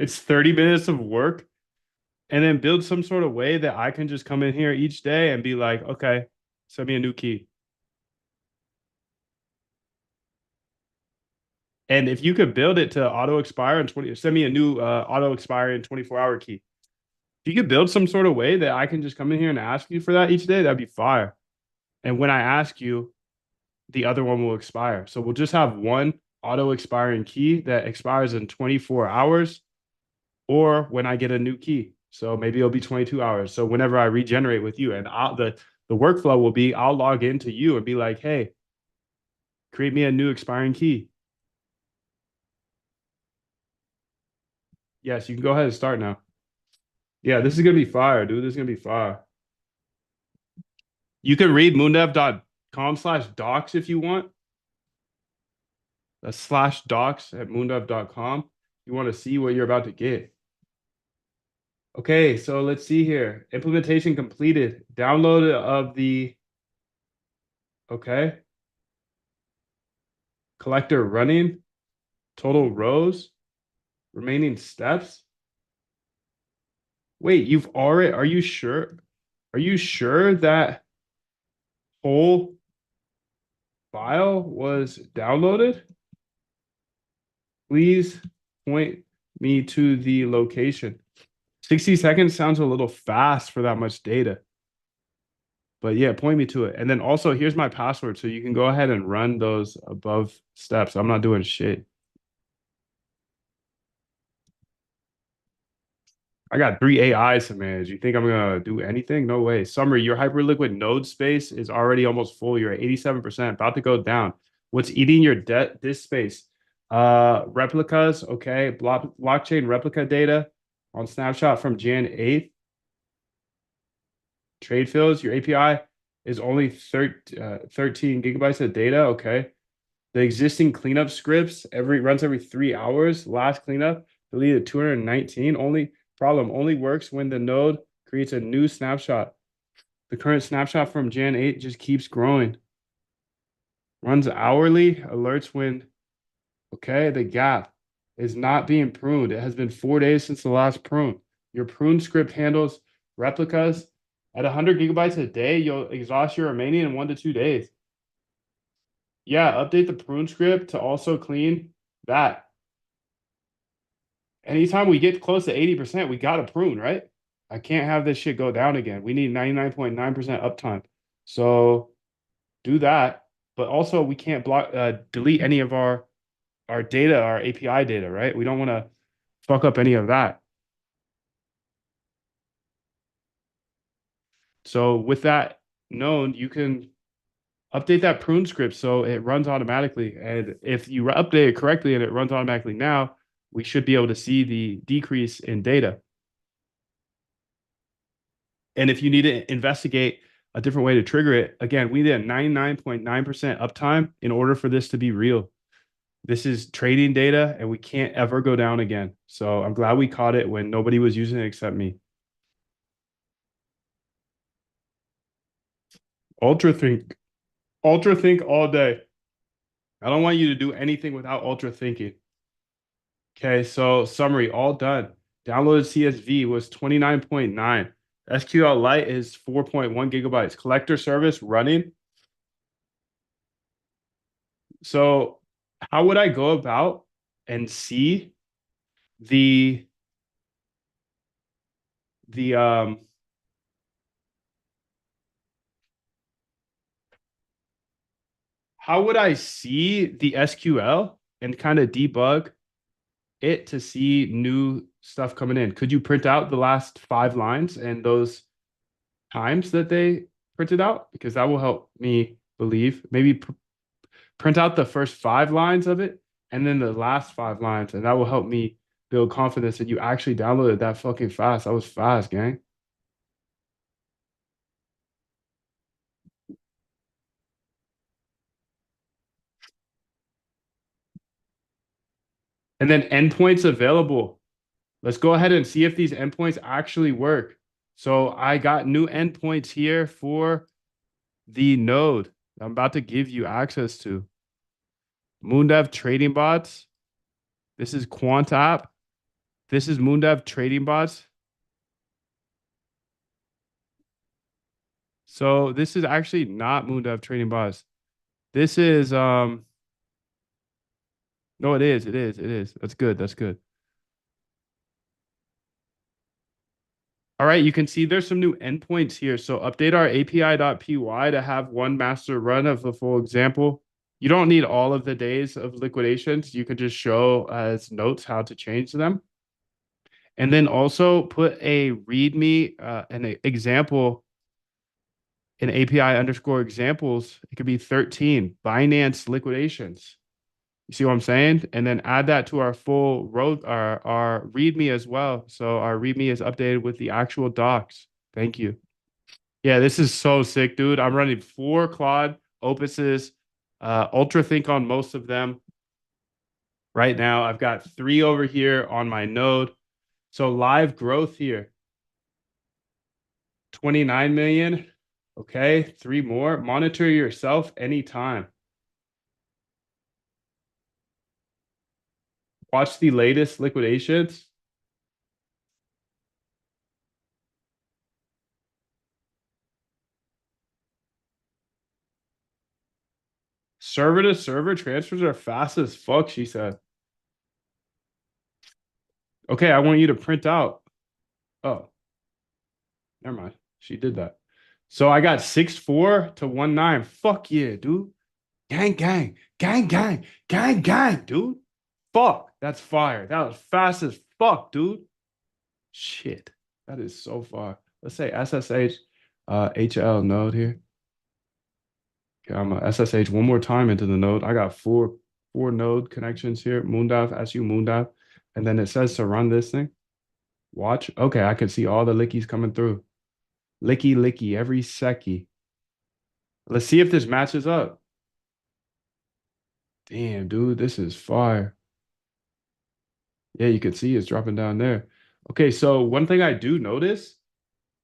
It's 30 minutes of work and then build some sort of way that I can just come in here each day and be like, okay, send me a new key. And if you could build it to auto expire in 20, send me a new auto expire in 24-hour key. If you could build some sort of way that I can just come in here and ask you for that each day, that'd be fire. And when I ask you, the other one will expire. So we'll just have one auto expiring key that expires in 24 hours or when I get a new key. So maybe it'll be 22 hours. So whenever I regenerate with you and the workflow will be, I'll log into you and be like, hey, create me a new expiring key. Yes, you can go ahead and start now. Yeah, this is gonna be fire, dude. This is gonna be fire. You can read moondev.com/docs if you want. That's /docs at moondev.com. You want to see what you're about to get. Okay, so let's see here. Implementation completed. Download of the okay. Collector running. Total rows. Remaining steps. Wait, you've already, are you sure? Are you sure that whole file was downloaded? Please point me to the location. 60 seconds sounds a little fast for that much data. But yeah, point me to it. And then also, here's my password. So you can go ahead and run those above steps. I'm not doing shit. I got 3 AIs to manage. You think I'm gonna do anything? No way. Summary, your Hyperliquid node space is already almost full. You're at 87%, about to go down. What's eating your disk space? Replicas, okay. Blockchain replica data on snapshot from Jan 8th. Trade fields, your API is only 13 gigabytes of data, okay. The existing cleanup scripts runs every 3 hours. Last cleanup deleted 219. Only works when the node creates a new snapshot. The current snapshot from Jan 8 just keeps growing. Runs hourly, alerts when okay, the gap is not being pruned. It has been 4 days since the last prune. Your prune script handles replicas at 100 gigabytes a day. You'll exhaust your remaining in 1 to 2 days. Yeah, update the prune script to also clean that. Anytime we get close to 80%, we got to prune, right? I can't have this shit go down again. We need 99.9% uptime. So do that. But also we can't delete any of our data, our API data, right? We don't want to fuck up any of that. So with that known, you can update that prune script so it runs automatically. And if you update it correctly and it runs automatically now, we should be able to see the decrease in data. And if you need to investigate a different way to trigger it, again, we need a 99.9% uptime in order for this to be real. This is trading data and we can't ever go down again. So I'm glad we caught it when nobody was using it except me. Ultra think all day. I don't want you to do anything without ultra thinking. Okay, so summary, all done. Downloaded CSV was 29.9. SQLite is 4.1 gigabytes. Collector service running. So how would I go about and see the how would I see the SQL and kind of debug it to see new stuff coming in? Could you print out the last 5 lines and those times that they printed out? Because that will help me believe. Maybe print out the first 5 lines of it and then the last 5 lines, and that will help me build confidence that you actually downloaded that fucking fast. That was fast, gang. And then endpoints available. Let's go ahead and see if these endpoints actually work. So I got new endpoints here for the node I'm about to give you access to. Moondev trading bots. This is Quant app. This is Moondev trading bots. So this is actually not Moondev trading bots. This is no, it is. That's good. That's good. All right, you can see there's some new endpoints here. So update our API.py to have one master run of the full example. You don't need all of the days of liquidations. You can just show as notes how to change them. And then also put a README, an example, an API underscore examples. It could be 13 Binance liquidations. You see what I'm saying? And then add that to our full road, our README as well. So our README is updated with the actual docs. Thank you. Yeah, this is so sick, dude. I'm running 4 Claude Opuses, Ultra Think on most of them. Right now, I've got 3 over here on my node. So live growth here, 29 million. Okay, 3 more. Monitor yourself anytime. Watch the latest liquidations. Server to server transfers are fast as fuck, she said. Okay, I want you to print out. Oh, never mind. She did that. So I got 6-4 to 1-9. Fuck yeah, dude. Gang, gang, gang, gang, gang, gang, dude. Fuck, that's fire. That was fast as fuck, dude. Shit, that is so far. Let's say SSH HL node here. Okay, I'm gonna SSH one more time into the node. I got four node connections here. Moondive, SU Moondive. And then it says to run this thing. Watch. Okay, I can see all the lickies coming through. Licky, licky, every secky. Let's see if this matches up. Damn, dude, this is fire. Yeah, you can see it's dropping down there. Okay, so one thing I do notice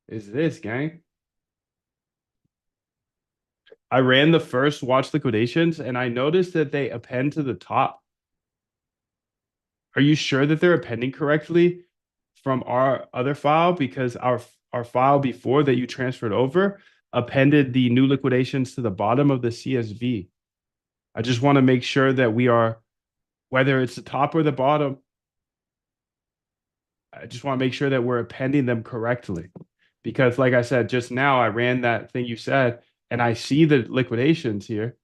is this, gang. I ran the first watch liquidations and I noticed that they append to the top. Are you sure that they're appending correctly from our other file? Because our file before that you transferred over appended the new liquidations to the bottom of the CSV. I just want to make sure that we are, whether it's the top or the bottom, I just want to make sure that we're appending them correctly. Because like I said, just now I ran that thing you said, and I see the liquidations here.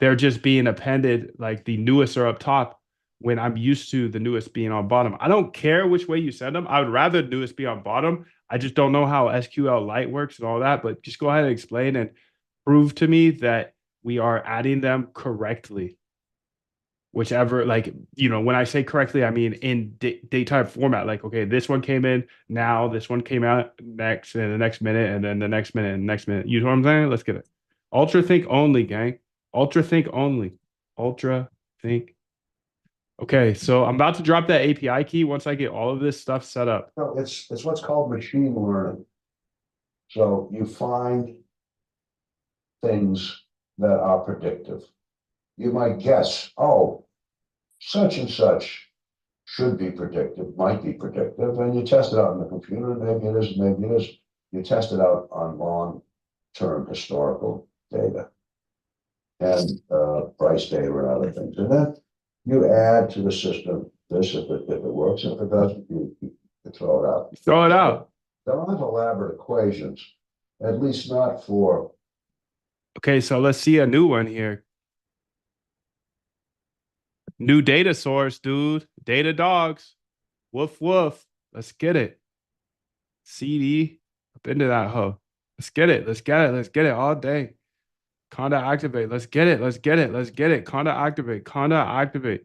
They're just being appended, like the newest are up top when I'm used to the newest being on bottom. I don't care which way you send them. I would rather newest be on bottom. I just don't know how SQLite works and all that, but just go ahead and explain and prove to me that we are adding them correctly. Whichever, like, when I say correctly, I mean in daytime format. Like, okay, this one came in now, this one came out next, and the next minute, and then the next minute, and the next minute. You know what I'm saying? Let's get it. Ultra think only, gang. Ultra think only. Ultra think. Okay, so I'm about to drop that API key once I get all of this stuff set up. No, it's what's called machine learning. So you find things that are predictive. You might guess, oh, such and such should be predictive, might be predictive, and you test it out in the computer, maybe it is, maybe it is. You test it out on long-term historical data and price data and other things. And then you add to the system this if it works. If it doesn't, you throw it out. Throw it out. There aren't elaborate equations, at least not for. Okay, so let's see a new one here. New data source, dude. Data dogs. Woof woof. Let's get it. CD up into that hoe. Let's get it. Let's get it. Let's get it all day. Conda activate. Let's get it. Let's get it. Let's get it. Conda activate. Conda activate.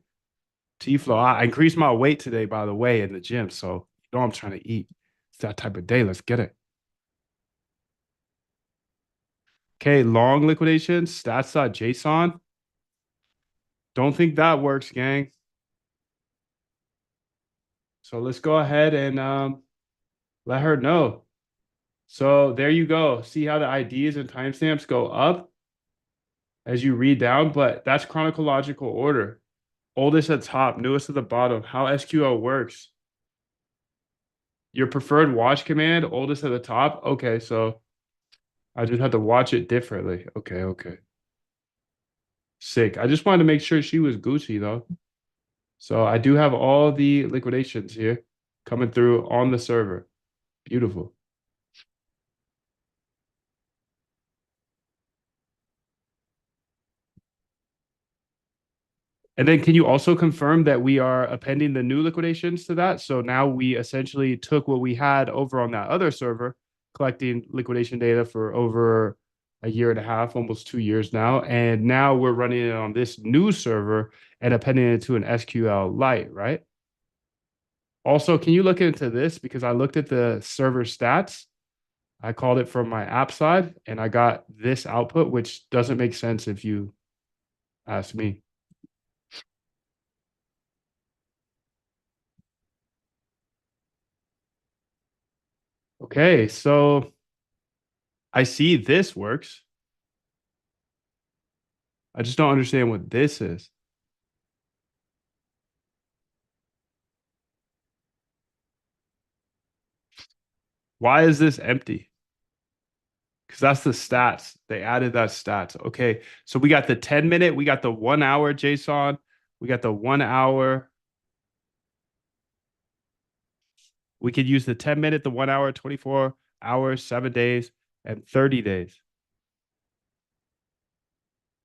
T-flow. I increased my weight today, by the way, in the gym. So I'm trying to eat. It's that type of day. Let's get it. Okay, long liquidation. Stats.json. Don't think that works, gang. So let's go ahead and let her know. So there you go. See how the IDs and timestamps go up as you read down, but that's chronological order. Oldest at top, newest at the bottom. How SQL works. Your preferred watch command, oldest at the top. Okay, so I just had to watch it differently. Okay, okay. Sick. I just wanted to make sure she was Gucci though. So I do have all the liquidations here coming through on the server. Beautiful. And then can you also confirm that we are appending the new liquidations to that? So now we essentially took what we had over on that other server, collecting liquidation data for over a year and a half, almost 2 years now. And now we're running it on this new server and appending it to an SQLite, right? Also, can you look into this? Because I looked at the server stats. I called it from my app side and I got this output, which doesn't make sense if you ask me. Okay, so I see this works. I just don't understand what this is. Why is this empty? Because that's the stats. They added that stats. Okay, so we got the 10-minute, we got the 1 hour JSON, we got the 1 hour. We could use the 10-minute, the 1 hour, 24 hours, 7 days, and 30 days.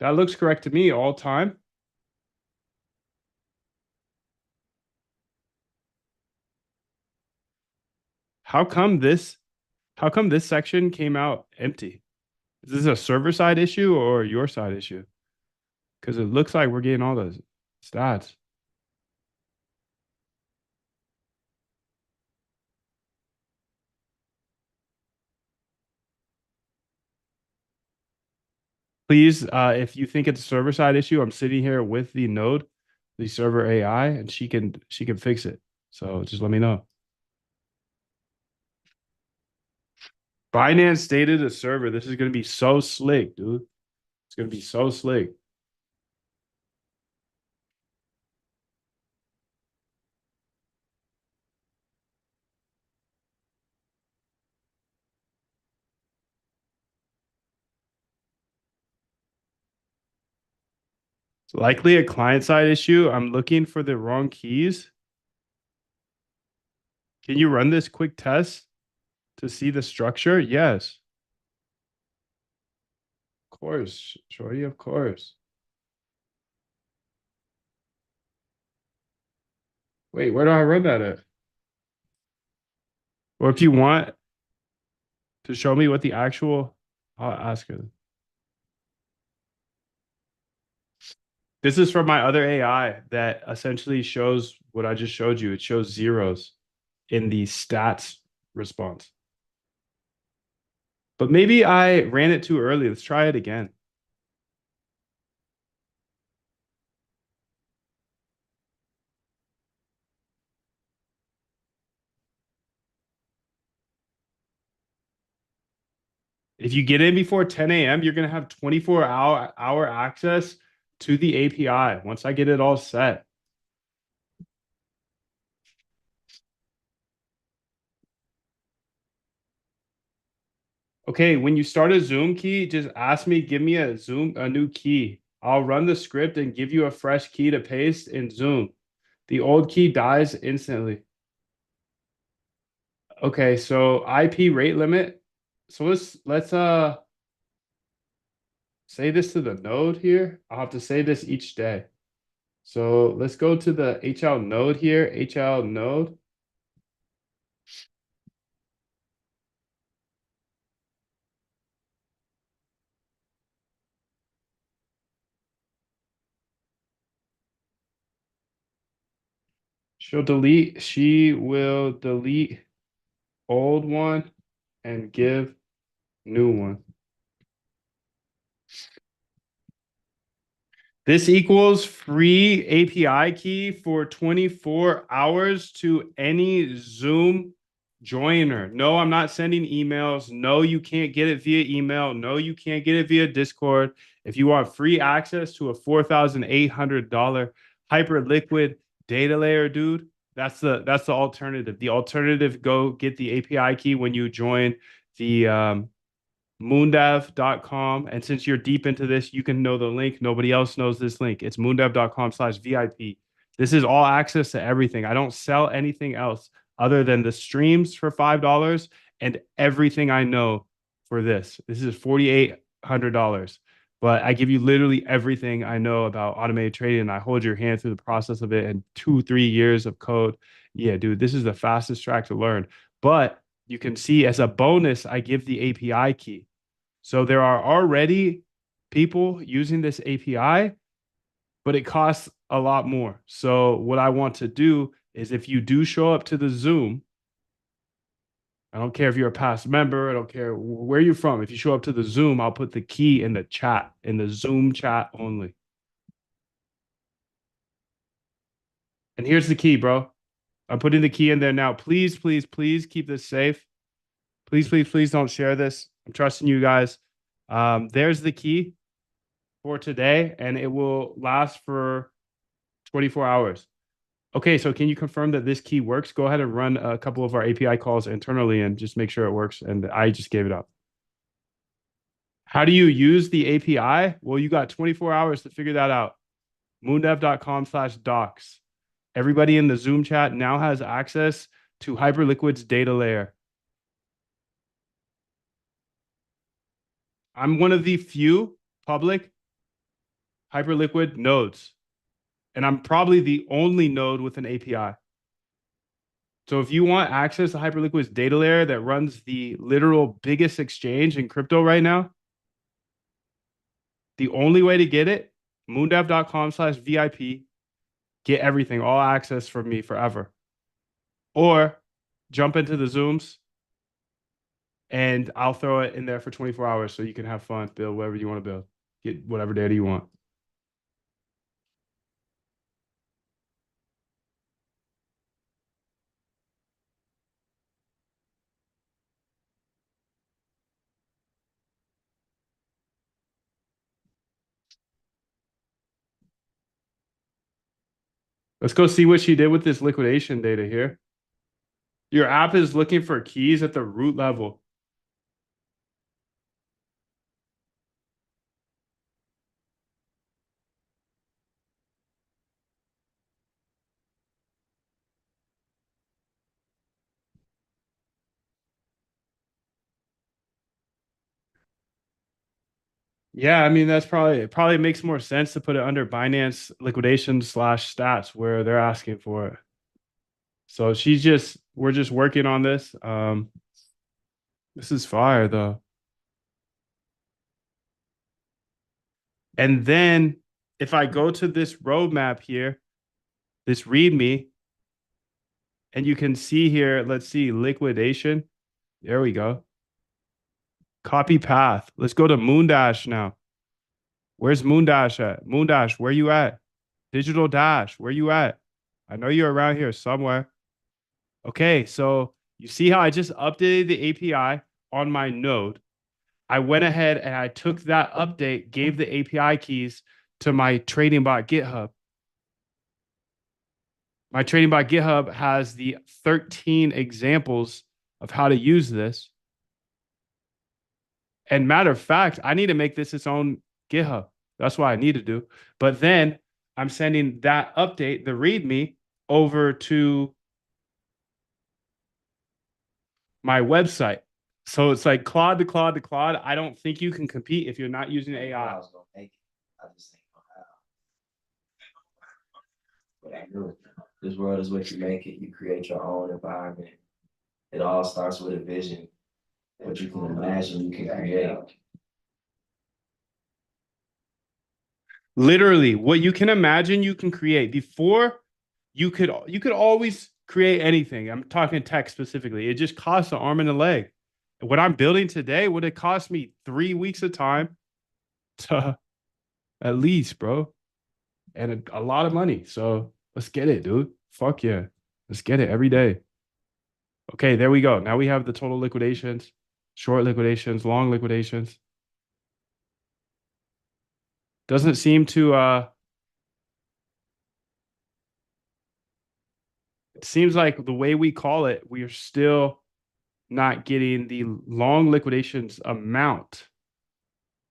That looks correct to me all time. How come this section came out empty? Is this a server side issue or your side issue? Because it looks like we're getting all the stats. Please, if you think it's a server side issue, I'm sitting here with the node, the server AI, and she can fix it. So just let me know. Binance stated a server. This is gonna be so slick, dude. It's gonna be so slick. It's likely a client side issue. I'm looking for the wrong keys. Can you run this quick test to see the structure? Yes. Of course, Shorty, of course. Wait, where do I run that at? Or if you want to show me what the actual, I'll ask her. This is from my other AI that essentially shows what I just showed you. It shows zeros in the stats response. But maybe I ran it too early. Let's try it again. If you get in before 10 a.m., you're going to have 24-hour access to the API once I get it all set. Okay, when you start a Zoom key, just ask me, give me a new key. I'll run the script and give you a fresh key to paste in Zoom. The old key dies instantly. Okay, so IP rate limit. So let's say this to the node here. I'll have to say this each day. So let's go to the HL node here, HL node. She will delete old one and give new one. This equals free API key for 24 hours to any Zoom joiner. No, I'm not sending emails. No, you can't get it via email. No, you can't get it via Discord. If you want free access to a $4,800 Hyperliquid data layer, dude, that's the alternative. The alternative, go get the API key when you join the moondev.com. And since you're deep into this, you can know the link. Nobody else knows this link. It's moondev.com/VIP. This is all access to everything. I don't sell anything else other than the streams for $5 and everything I know for this. This is $4,800. But I give you literally everything I know about automated trading. I hold your hand through the process of it and 2-3 years of code. Yeah, dude, this is the fastest track to learn. But you can see as a bonus, I give the API key. So there are already people using this API, but it costs a lot more. So what I want to do is if you do show up to the Zoom, I don't care if you're a past member, I don't care where you're from. If you show up to the Zoom, I'll put the key in the chat, in the Zoom chat only. And here's the key, bro. I'm putting the key in there now. Please, please, please keep this safe. Please, please, please don't share this. I'm trusting you guys. There's the key for today, and it will last for 24 hours. Okay, so can you confirm that this key works? Go ahead and run a couple of our API calls internally and just make sure it works. And I just gave it up. How do you use the API? Well, you got 24 hours to figure that out. moondev.com/docs. Everybody in the Zoom chat now has access to Hyperliquid's data layer. I'm one of the few public Hyperliquid nodes, and I'm probably the only node with an API. So if you want access to Hyperliquid's data layer that runs the literal biggest exchange in crypto right now, the only way to get it, moondev.com/VIP, get everything, all access from me forever. Or jump into the Zooms and I'll throw it in there for 24 hours so you can have fun, build whatever you want to build, get whatever data you want. Let's go see what she did with this liquidation data here. Your app is looking for keys at the root level. Yeah, I mean that's probably it probably makes more sense to put it under Binance liquidation/stats where they're asking for it. So we're just working on this. This is fire though. And then if I go to this roadmap here, this README, and you can see here, let's see, liquidation. There we go. Copy path. Let's go to Moondash now. Where's Moondash at? Moondash, where you at? Digital Dash, where you at? I know you're around here somewhere. Okay, so you see how I just updated the API on my node. I went ahead and I took that update, gave the API keys to my trading bot GitHub. My trading bot GitHub has the 13 examples of how to use this. And matter of fact, I need to make this its own GitHub. That's what I need to do. But then I'm sending that update, the README, over to my website. So it's like Claude to Claude to Claude. I don't think you can compete if you're not using AI. I was gonna make it. I just ain't know how. But I knew this world is what you make it. You create your own environment. It all starts with a vision. What you can imagine, you can create. Literally, what you can imagine, you can create. Before, you could always create anything. I'm talking tech specifically. It just costs an arm and a leg. What I'm building today would have cost me 3 weeks of time to at least, bro, and a lot of money. So let's get it, dude. Fuck yeah. Let's get it every day. Okay, there we go. Now we have the total liquidations, short liquidations, long liquidations. Doesn't seem to it seems like the way we call it, we are still not getting the long liquidations amount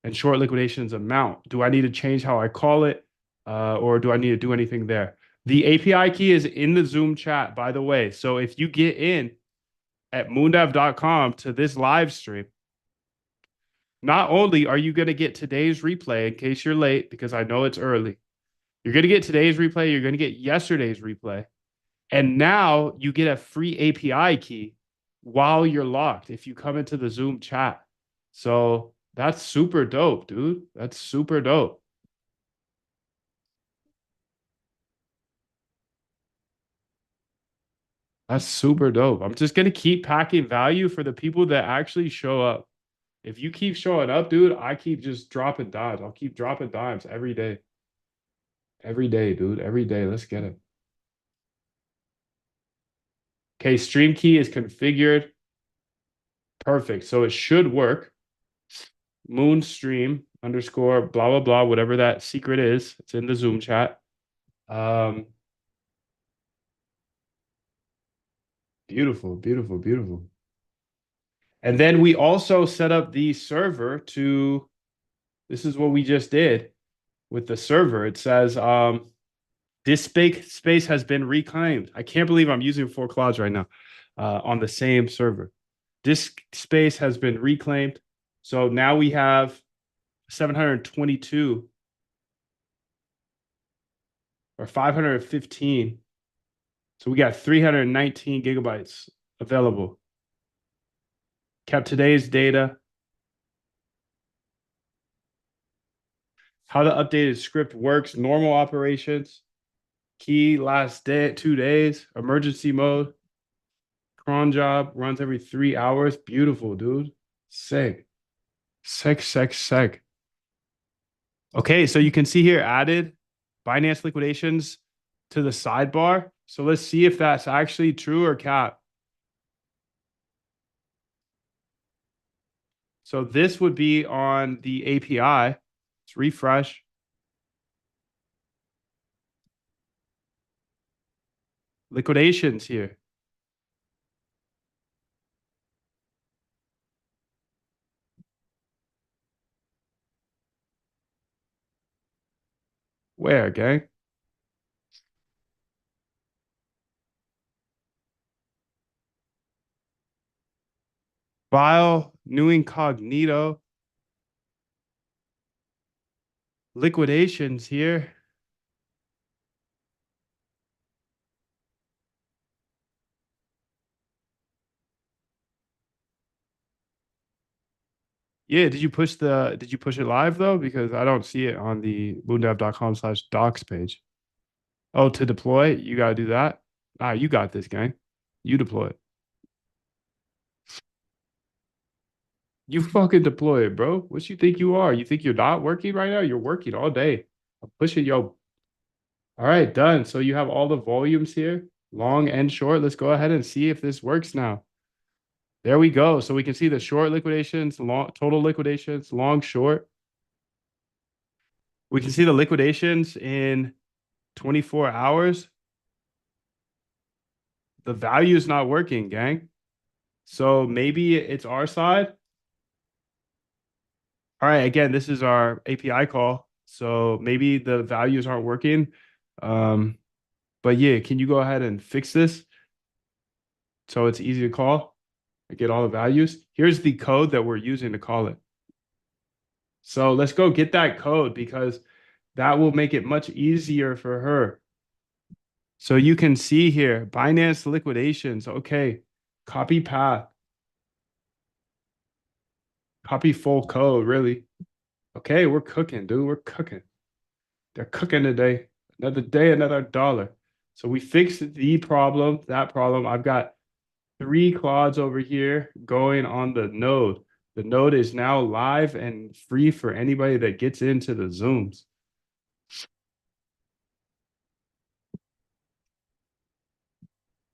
and short liquidations amount. Do I need to change how I call it? Or do I need to do anything there? The API key is in the Zoom chat, by the way. So if you get in at moondev.com to this live stream, not only are you going to get today's replay in case you're late, because I know it's early, you're going to get today's replay, you're going to get yesterday's replay. And now you get a free API key while you're locked if you come into the Zoom chat. So That's super dope, dude. That's super dope. That's super dope. I'm just gonna keep packing value for the people that actually show up. If you keep showing up, dude, I keep just dropping dimes. I'll keep dropping dimes every day. Every day, dude. Every day. Let's get it. Okay, stream key is configured. Perfect. So it should work. Moon stream underscore blah blah blah, whatever that secret is. It's in the Zoom chat. Um, beautiful, beautiful, beautiful. And then we also set up the server to, this is what we just did with the server. It says this space has been reclaimed. I can't believe I'm using 4 clouds right now on the same server. This space has been reclaimed. So now we have 722 or 515. So we got 319 gigabytes available. Kept today's data. How the updated script works, normal operations, key last day, 2 days, emergency mode, cron job runs every 3 hours. Beautiful, dude. Sick. Sick, sick, sick. Okay, so you can see here added Binance liquidations to the sidebar. So let's see if that's actually true or cap. So this would be on the API. Let's refresh. Liquidations here. Where, gang? File, new incognito. Liquidations here. Yeah, did you push it live though? Because I don't see it on the moondev.com/docs page. Oh, to deploy, you gotta do that. Ah, you got this, gang. You deploy it. You fucking deploy it, bro. What you think you are? You think you're not working right now? You're working all day. I'm pushing yo. All right, done. So you have all the volumes here, long and short. Let's go ahead and see if this works now. There we go. So we can see the short liquidations, long total liquidations, long, short. We can see the liquidations in 24 hours. The value is not working, gang. So maybe it's our side. All right, again, this is our API call. So maybe the values aren't working. But yeah, can you go ahead and fix this so it's easy to call? I get all the values. Here's the code that we're using to call it. So let's go get that code because that will make it much easier for her. So you can see here, Binance liquidations. Okay, copy path, copy full code, really. Okay, we're cooking, dude. We're cooking. They're cooking today. Another day, another dollar. So we fixed the problem, that problem. I've got 3 clods over here going on the node. The node is now live and free for anybody that gets into the Zooms.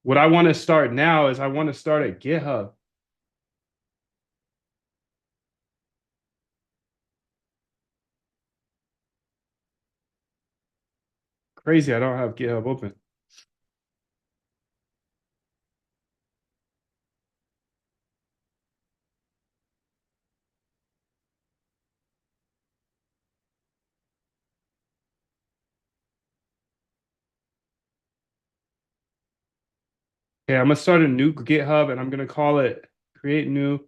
What I want to start now is I want to start at GitHub. Crazy, I don't have GitHub open. Okay, I'm gonna start a new GitHub and I'm gonna call it create new.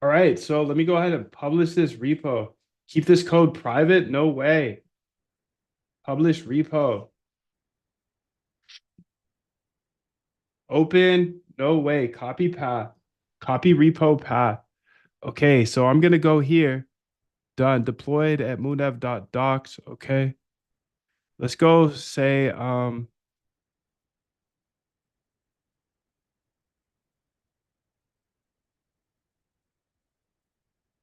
All right, so let me go ahead and publish this repo. Keep this code private? No way. Publish repo. Open? No way. Copy path. Copy repo path. Okay, so I'm gonna go here. Done. Deployed at moondev.docs. Okay. Let's go say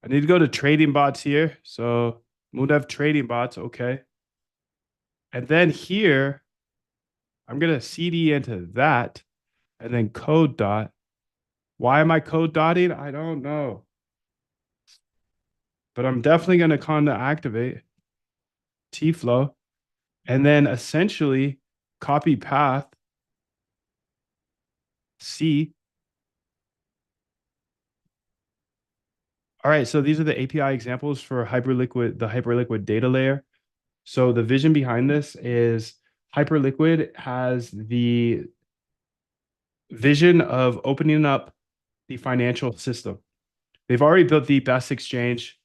I need to go to trading bots here. So moondev trading bots, okay. And then here, I'm gonna CD into that and then code dot. Why am I code dotting? I don't know. But I'm definitely gonna conda activate T-flow and then essentially copy path C. All right, so these are the API examples for Hyperliquid, the Hyperliquid data layer. So the vision behind this is Hyperliquid has the vision of opening up the financial system. They've already built the best exchange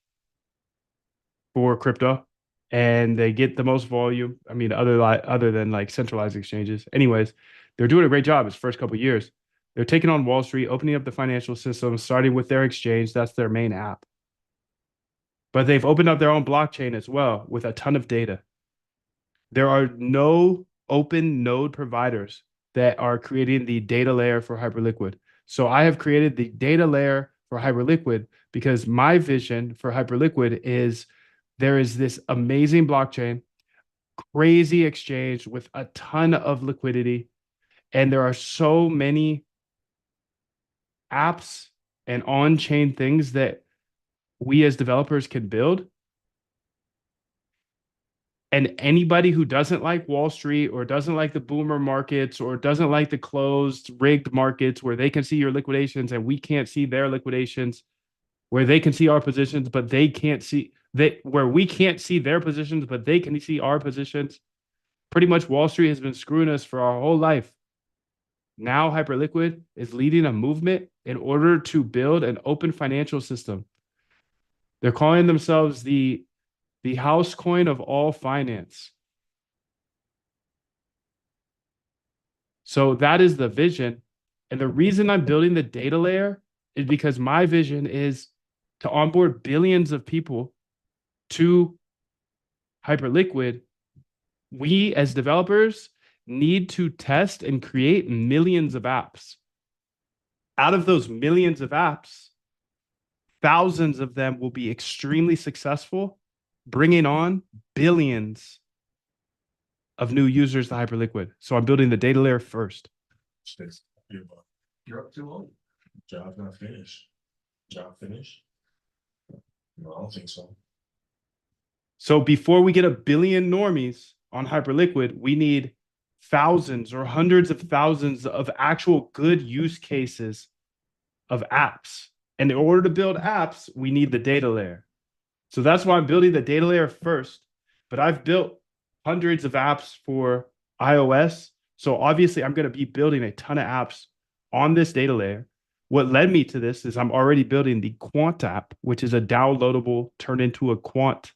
for crypto and they get the most volume. I mean, other than like centralized exchanges. Anyways, they're doing a great job. Its first couple of years. They're taking on Wall Street, opening up the financial system, starting with their exchange. That's their main app. But they've opened up their own blockchain as well with a ton of data. There are no open node providers that are creating the data layer for Hyperliquid. So I have created the data layer for Hyperliquid because my vision for Hyperliquid is there is this amazing blockchain, crazy exchange with a ton of liquidity, and there are so many apps and on-chain things that we as developers can build. And anybody who doesn't like Wall Street or doesn't like the boomer markets or doesn't like the closed rigged markets where they can see your liquidations and we can't see their liquidations, where they can see our positions but they can't see that, where we can't see their positions but they can see our positions. Pretty much Wall Street has been screwing us for our whole life. Now Hyperliquid is leading a movement in order to build an open financial system. They're calling themselves the house coin of all finance. So that is the vision. And the reason I'm building the data layer is because my vision is to onboard billions of people to Hyperliquid. We as developers need to test and create millions of apps. Out of those millions of apps, thousands of them will be extremely successful, bringing on billions of new users to Hyperliquid. So I'm building the data layer first. You're up too old. Job's not finished. Job finished? No, I don't think so. So before we get a billion normies on Hyperliquid, we need thousands or hundreds of thousands of actual good use cases of apps. And in order to build apps, we need the data layer. So that's why I'm building the data layer first. But I've built hundreds of apps for iOS. So obviously, I'm going to be building a ton of apps on this data layer. What led me to this is I'm already building the Quant app, which is a downloadable, turn into a quant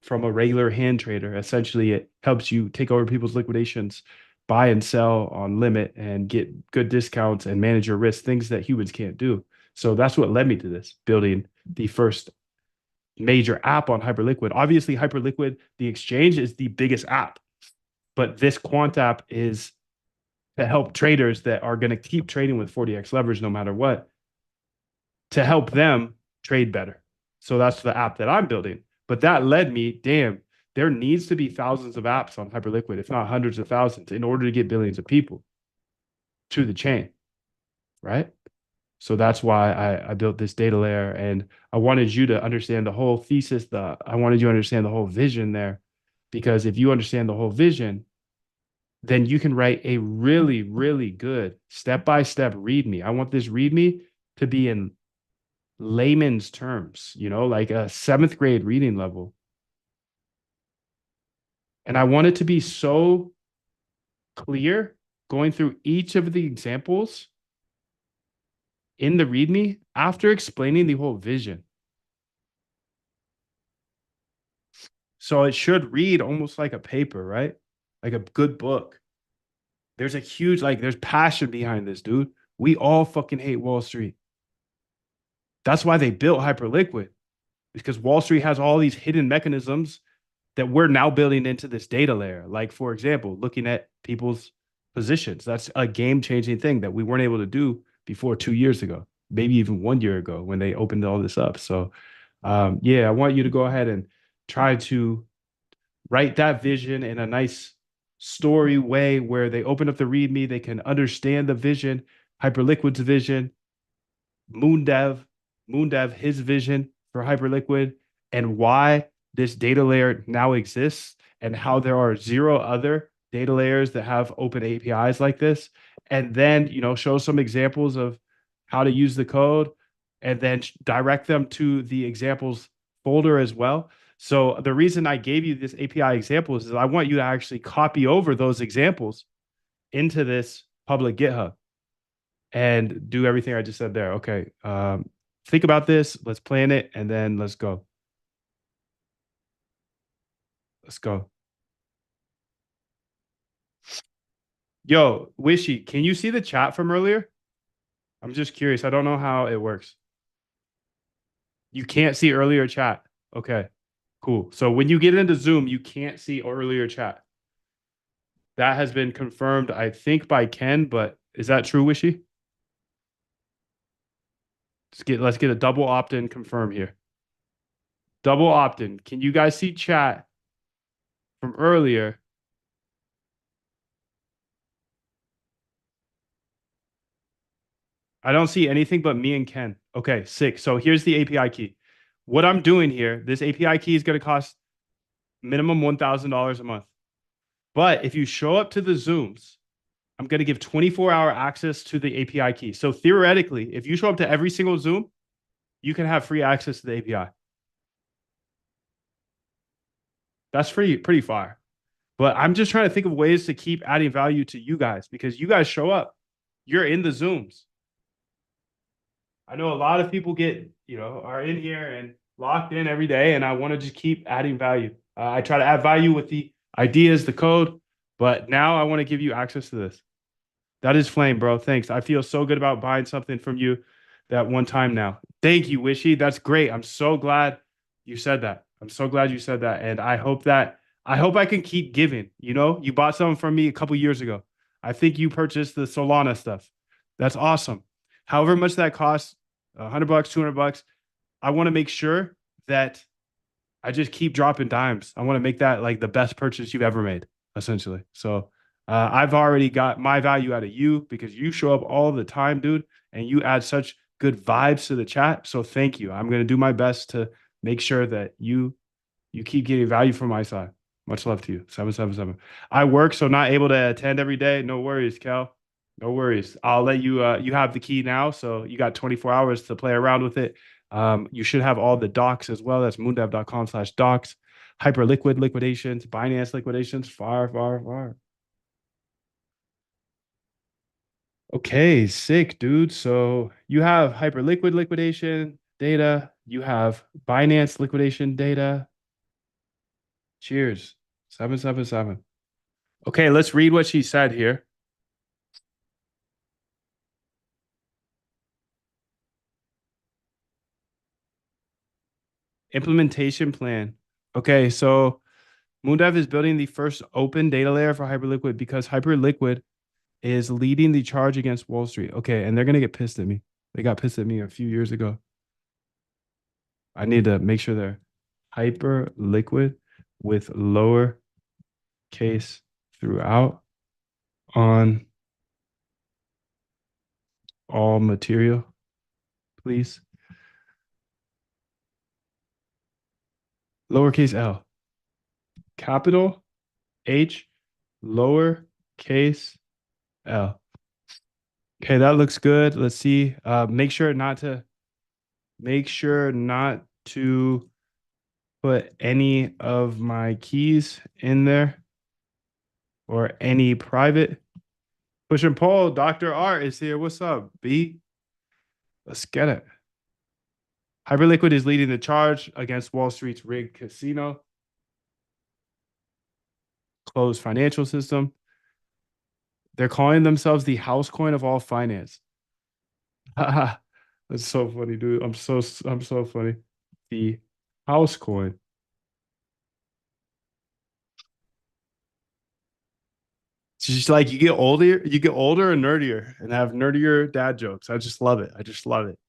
from a regular hand trader. Essentially, it helps you take over people's liquidations, buy and sell on limit, and get good discounts and manage your risk, things that humans can't do. So that's what led me to this, building the first major app on Hyperliquid. Obviously, Hyperliquid, the exchange, is the biggest app, but this quant app is to help traders that are going to keep trading with 40x leverage no matter what, to help them trade better. So that's the app that I'm building. But that led me, damn, there needs to be thousands of apps on Hyperliquid, if not hundreds of thousands, in order to get billions of people to the chain, right? So that's why I built this data layer, and I wanted you to understand the whole thesis. I wanted you to understand the whole vision there, because if you understand the whole vision, then you can write a really, really good step-by-step README. I want this README to be in layman's terms, like a 7th grade reading level. And I want it to be so clear going through each of the examples in the README after explaining the whole vision. So it should read almost like a paper, right? Like a good book. There's a huge, like, there's passion behind this, dude. We all fucking hate Wall Street. That's why they built Hyperliquid, because Wall Street has all these hidden mechanisms that we're now building into this data layer. Like, for example, looking at people's positions. That's a game changing thing that we weren't able to do before 2 years ago, maybe even 1 year ago when they opened all this up. So, yeah, I want you to go ahead and try to write that vision in a nice story way where they open up the README, they can understand the vision, Hyperliquid's vision, Moondev, Moondev, his vision for Hyperliquid, and why this data layer now exists, and how there are zero other data layers that have open APIs like this. And then, show some examples of how to use the code, and then direct them to the examples folder as well. So the reason I gave you this API examples is I want you to actually copy over those examples into this public GitHub and do everything I just said there. Okay. Think about this. Let's plan it, and then let's go. Let's go. Yo, Wishy, can you see the chat from earlier? I'm just curious. I don't know how it works. You can't see earlier chat. Okay, cool. So when you get into Zoom, you can't see earlier chat. That has been confirmed, I think, by Ken, but is that true, Wishy? Let's get a double opt-in confirm here. Double opt-in. Can you guys see chat from earlier? I don't see anything but me and Ken. Okay, sick. So here's the API key. What I'm doing here, this API key is going to cost minimum $1,000 a month. But if you show up to the Zooms, I'm going to give 24-hour access to the API key. So theoretically, if you show up to every single Zoom, you can have free access to the API. That's pretty far. But I'm just trying to think of ways to keep adding value to you guys, because you guys show up. You're in the Zooms. I know a lot of people are in here and locked in every day, and I want to just keep adding value. I try to add value with the ideas, the code, but now I want to give you access to this. That is flame, bro. Thanks. I feel so good about buying something from you that one time now. Thank you, Wishy. That's great. I'm so glad you said that. I'm so glad you said that. And I hope I can keep giving. You bought something from me a couple years ago. I think you purchased the Solana stuff. That's awesome. However much that costs, $100, $200, I want to make sure that I just keep dropping dimes. I want to make that like the best purchase you've ever made, essentially. So I've already got my value out of you because you show up all the time, dude, and you add such good vibes to the chat. So thank you. I'm going to do my best to make sure that you keep getting value from my side. Much love to you. 777. I work, so not able to attend every day. No worries, Cal. No worries. I'll let you you have the key now, so you got 24 hours to play around with it. You should have all the docs as well. That's moondev.com/docs. Hyperliquid liquidations, Binance liquidations, far. Okay, sick, dude. So you have Hyperliquid liquidation data. You have Binance liquidation data. Cheers. 777. Okay, let's read what she said here. Implementation plan. Okay, so Moondev is building the first open data layer for Hyperliquid because Hyperliquid is leading the charge against Wall Street. Okay, and they're going to get pissed at me. They got pissed at me a few years ago. I need to make sure they're Hyperliquid with lower case throughout on all material, please. Lowercase L. Capital H, lowercase L. Okay, that looks good. Let's see. Make sure not to put any of my keys in there or any private. Push and pull. Dr. Art is here. What's up, B? Let's get it. Hyperliquid is leading the charge against Wall Street's rigged casino, closed financial system. They're calling themselves the house coin of all finance. That's so funny, dude. I'm so funny. The house coin. It's just like you get older and nerdier and have nerdier dad jokes. I just love it. I just love it.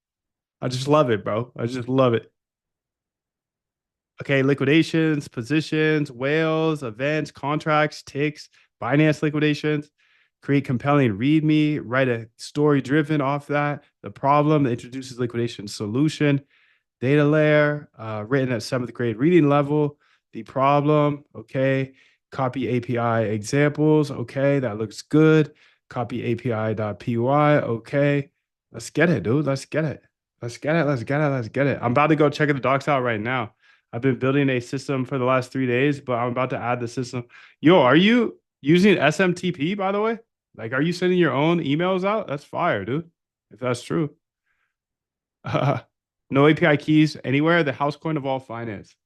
I just love it, bro. I just love it. Okay, liquidations, positions, whales, events, contracts, ticks, Binance liquidations, create compelling README, write a story driven off that. The problem that introduces liquidation solution, data layer, written at seventh grade reading level. The problem, okay. Copy API examples, okay. That looks good. Copy API.py, okay. Let's get it, dude. Let's get it. Let's get it. Let's get it. Let's get it. I'm about to go check the docs out right now. I've been building a system for the last 3 days, but I'm about to add the system. Yo, are you using SMTP, by the way? Like, are you sending your own emails out? That's fire, dude. If that's true. No API keys anywhere. The house coin of all finance.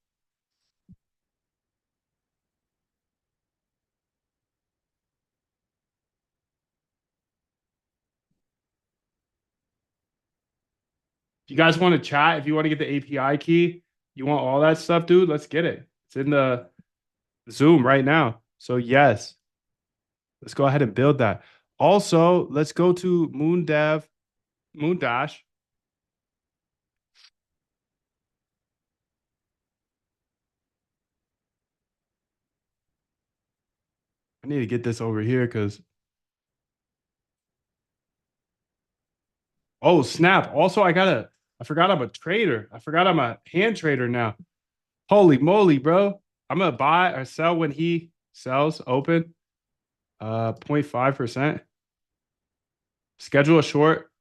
If you guys want to chat, if you want to get the API key, you want all that stuff, dude, let's get it. It's in the Zoom right now. So yes, let's go ahead and build that. Also, let's go to Moondash. I need to get this over here because oh snap. Also, I forgot I'm a trader. I forgot I'm a hand trader now. Holy moly, bro. I'm gonna buy or sell when he sells open. 0.5%. Schedule a short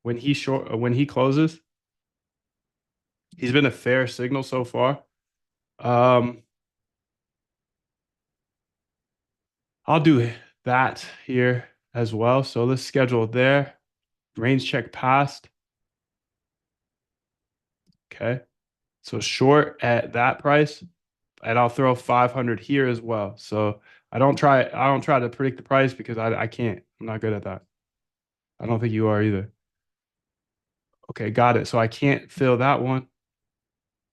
when he closes. He's been a fair signal so far. I'll do that here as well. So let's schedule there. Range check passed. Okay. So short at that price. And I'll throw 500 here as well. So I don't try to predict the price because I can't. I'm not good at that. I don't think you are either. Okay, got it. So I can't fill that one.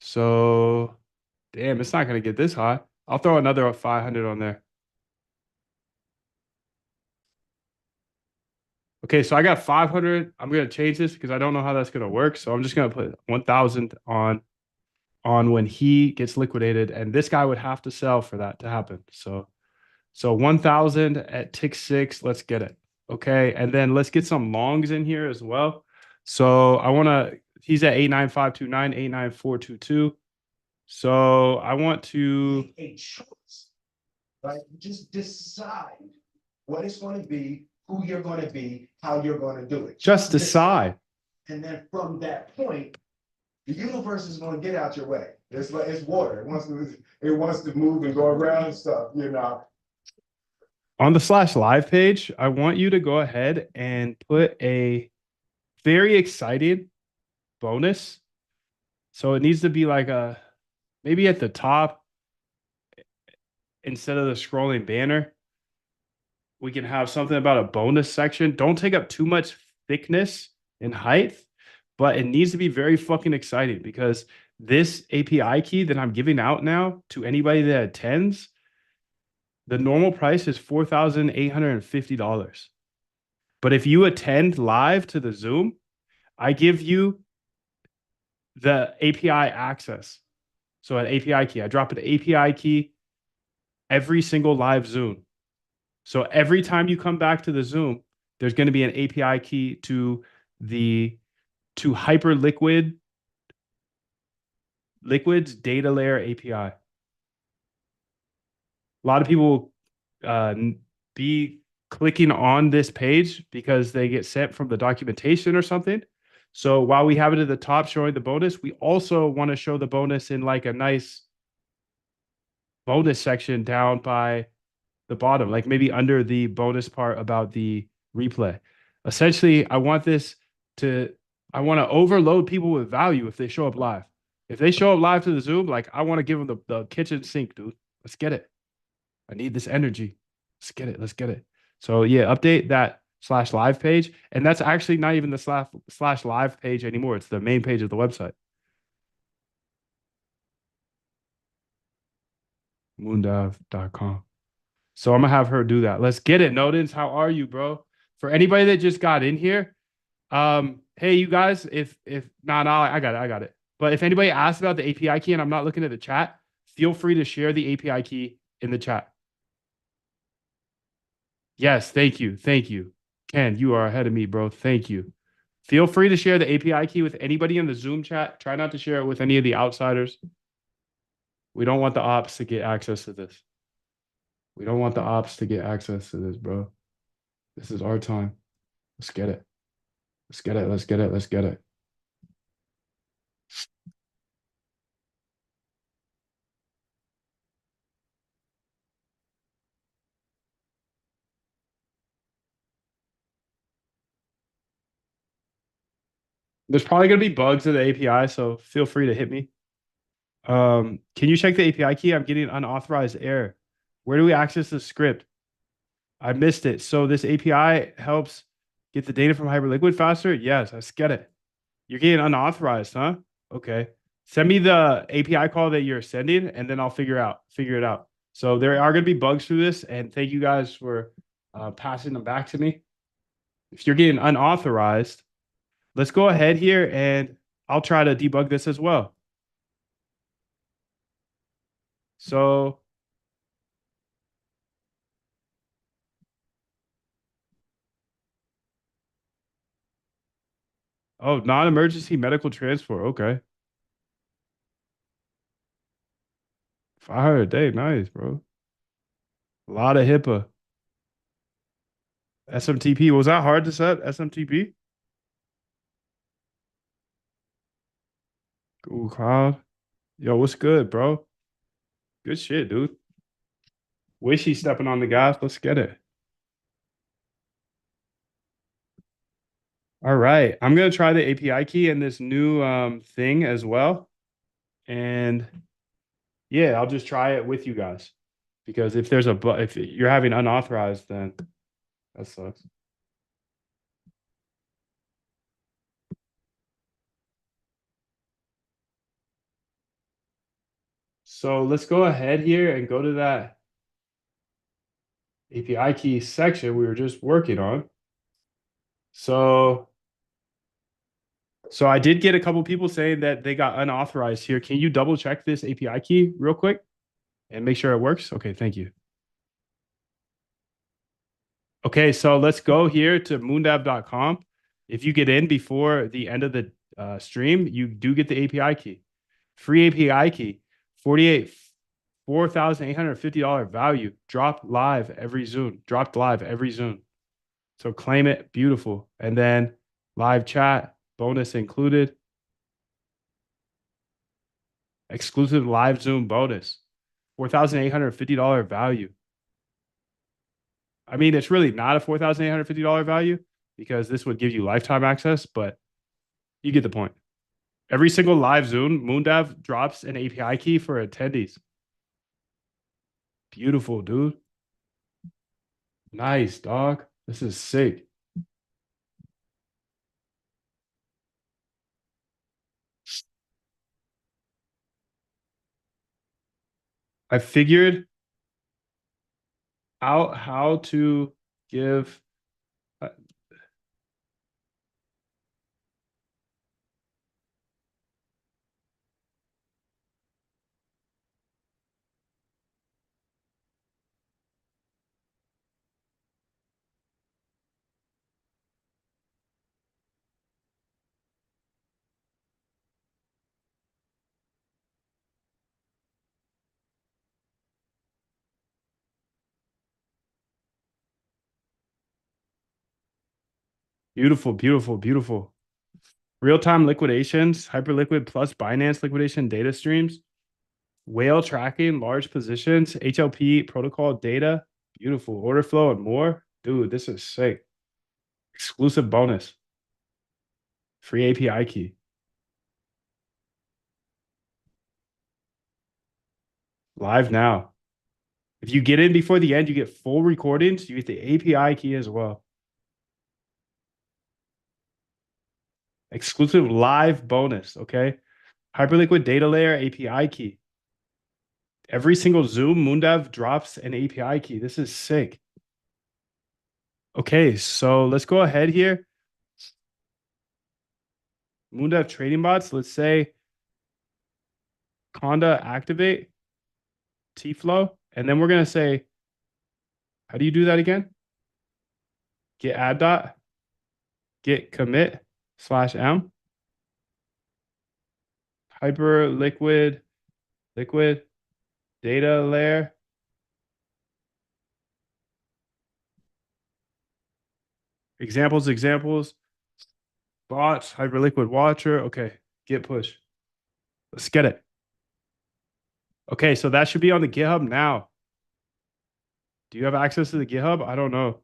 So damn, it's not gonna get this high. I'll throw another 500 on there. Okay, so I got 500. I'm gonna change this because I don't know how that's gonna work. So I'm just gonna put 1,000 on when he gets liquidated, and this guy would have to sell for that to happen. So 1,000 at tick 6. Let's get it. Okay, and then let's get some longs in here as well. So I want to. He's at 89529, 89422. So I want to. Make a choice, right? Just decide what it's going to be, who you're going to be, how you're going to do it. Just decide. And then from that point, the universe is going to get out your way. It's like it's water. It wants to move and go around and stuff, you know. On the /live page, I want you to go ahead and put a very excited bonus. So it needs to be like maybe at the top instead of the scrolling banner. We can have something about a bonus section. Don't take up too much thickness and height, but it needs to be very fucking exciting because this API key that I'm giving out now to anybody that attends, the normal price is $4,850. But if you attend live to the Zoom, I give you the API access. So an API key, I drop an API key every single live Zoom. So every time you come back to the Zoom, there's going to be an API key to Hyperliquid Liquid's data layer API. A lot of people be clicking on this page because they get sent from the documentation or something. So while we have it at the top showing the bonus, we also want to show the bonus in like a nice bonus section down by the bottom, like maybe under the bonus part about the replay. Essentially, I want this to I want to overload people with value if they show up live. If they show up live to the Zoom, like I want to give them the kitchen sink, dude. Let's get it. I need this energy. Let's get it. Let's get it. So yeah, update that slash live page. And that's actually not even the slash live page anymore. It's the main page of the website. Moondive.com. So I'm gonna have her do that. Let's get it, Nodens. How are you, bro? For anybody that just got in here, hey, you guys, if nah, I got it. But if anybody asks about the API key and I'm not looking at the chat, feel free to share the API key in the chat. Yes, thank you. Thank you. Ken, you are ahead of me, bro. Thank you. Feel free to share the API key with anybody in the Zoom chat. Try not to share it with any of the outsiders. We don't want the ops to get access to this. We don't want the ops to get access to this, bro. This is our time. Let's get it. Let's get it. Let's get it. Let's get it. There's probably going to be bugs in the API, so feel free to hit me. Can you check the API key? I'm getting unauthorized error. Where do we access the script? I missed it. So this API helps get the data from Hyperliquid faster? Yes, let's get it. You're getting unauthorized, huh? Okay. Send me the API call that you're sending, and then I'll figure it out. So there are going to be bugs through this, and thank you guys for passing them back to me. If you're getting unauthorized, let's go ahead here and I'll try to debug this as well. So oh, non-emergency medical transfer. Okay. 500 a day. Nice, bro. A lot of HIPAA. SMTP. Was that hard to set? SMTP? Google Cloud. Yo, what's good, bro? Good shit, dude. Wishy stepping on the gas. Let's get it. All right. I'm gonna try the API key in this new thing as well. And yeah, I'll just try it with you guys. Because if there's if you're having unauthorized, then that sucks. So let's go ahead here and go to that API key section we were just working on. So I did get a couple people saying that they got unauthorized here. Can you double check this API key real quick and make sure it works? Okay, thank you. Okay, so let's go here to moondav.com. If you get in before the end of the stream, you do get the API key. Free API key, $4,850 value, dropped live every Zoom. So claim it, beautiful. And then live chat, bonus included. Exclusive live Zoom bonus, $4,850 value. I mean, it's really not a $4,850 value because this would give you lifetime access, but you get the point. Every single live Zoom, Moondav drops an API key for attendees. Beautiful, dude. Nice, dog. This is sick. I figured out how to give beautiful, beautiful, beautiful. Real-time liquidations, Hyperliquid plus Binance liquidation data streams, whale tracking, large positions, HLP protocol data, beautiful order flow and more. Dude, this is sick. Exclusive bonus. Free API key. Live now. If you get in before the end, you get full recordings. You get the API key as well. Exclusive live bonus. Okay. Hyperliquid data layer API key. Every single Zoom Moondev drops an API key. This is sick. Okay, so let's go ahead here. Moondev trading bots. Let's say Conda activate T-flow. And then we're going to say, how do you do that again? Get add dot, get commit /m, Hyperliquid, liquid, data layer. Examples, bots, Hyperliquid watcher. Okay, get push. Let's get it. Okay, so that should be on the GitHub now. Do you have access to the GitHub? I don't know.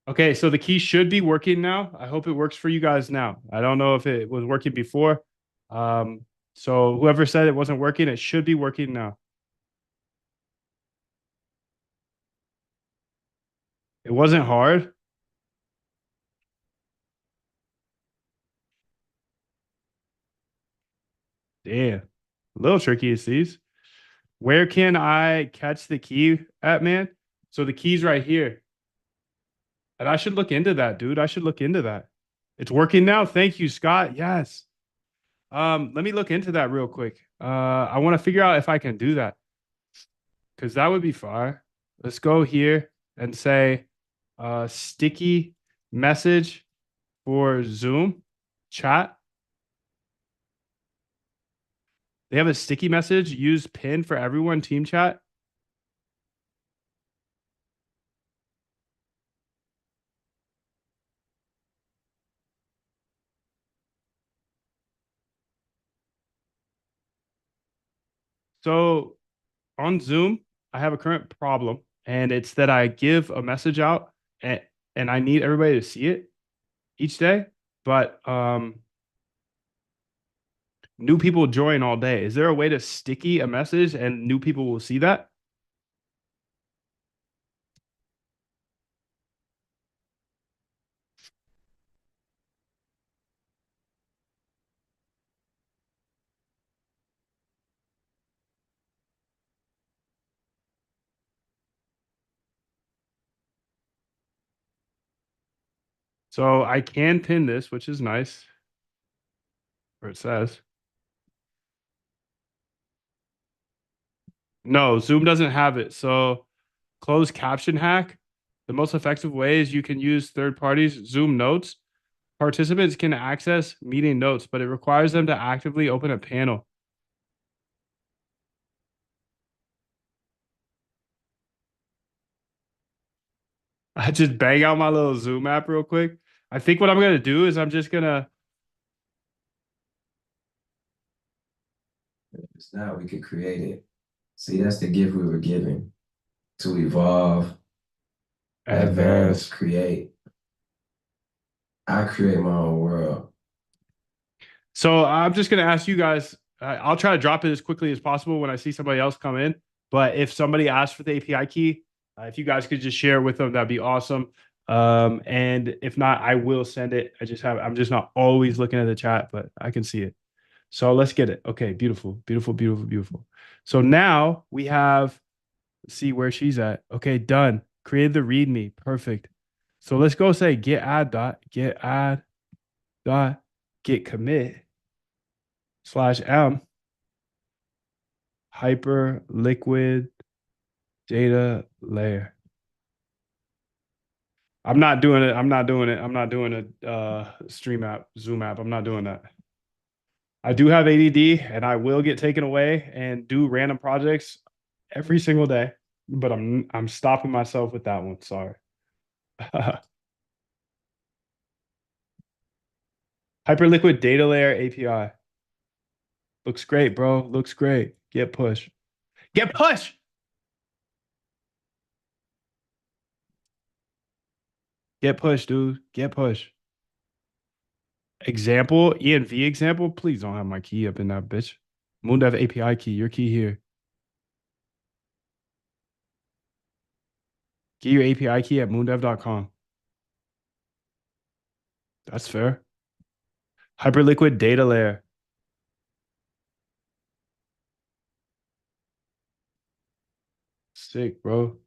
Okay, so the key should be working now. I hope it works for you guys now. I don't know if it was working before. So whoever said it wasn't working, it should be working now. It wasn't hard. Damn. A little tricky is these. Where can I catch the key at, man? So the key's right here. And I should look into that, dude. I should look into that. It's working now. Thank you, Scott. Yes. Let me look into that real quick. I want to figure out if I can do that. Because that would be fire. Let's go here and say sticky message for Zoom chat. They have a sticky message. Use pin for everyone team chat. So on Zoom, I have a current problem, and it's that I give a message out and I need everybody to see it each day, but new people join all day. Is there a way to sticky a message and new people will see that? So I can pin this, which is nice, or it says. No, Zoom doesn't have it. So closed caption hack. The most effective way is you can use third parties Zoom notes. Participants can access meeting notes, but it requires them to actively open a panel. I just bang out my little Zoom app real quick. I think what I'm gonna do is I'm just gonna. Now we could create it. See, that's the gift we were given to evolve, advance, create. I create my own world. So I'm just gonna ask you guys. I'll try to drop it as quickly as possible when I see somebody else come in. But if somebody asks for the API key, if you guys could just share with them, that'd be awesome. And if not, I will send it. I'm just not always looking at the chat, but I can see it. So let's get it. Okay, beautiful, beautiful, beautiful, beautiful. So now we have, let's see where she's at. Okay, done. Created the README. Perfect. So let's go say get add dot get commit /m Hyperliquid data layer. I'm not doing it. I'm not doing it. I'm not doing a stream app, Zoom app. I'm not doing that. I do have ADD and I will get taken away and do random projects every single day, but I'm stopping myself with that one. Sorry. Hyperliquid data layer API. Looks great, bro. Looks great. Get push. Get push. Get push, dude. Get push. Example, ENV example. Please don't have my key up in that bitch. Moondev API key. Your key here. Get your API key at moondev.com. That's fair. Hyperliquid data layer. Sick, bro.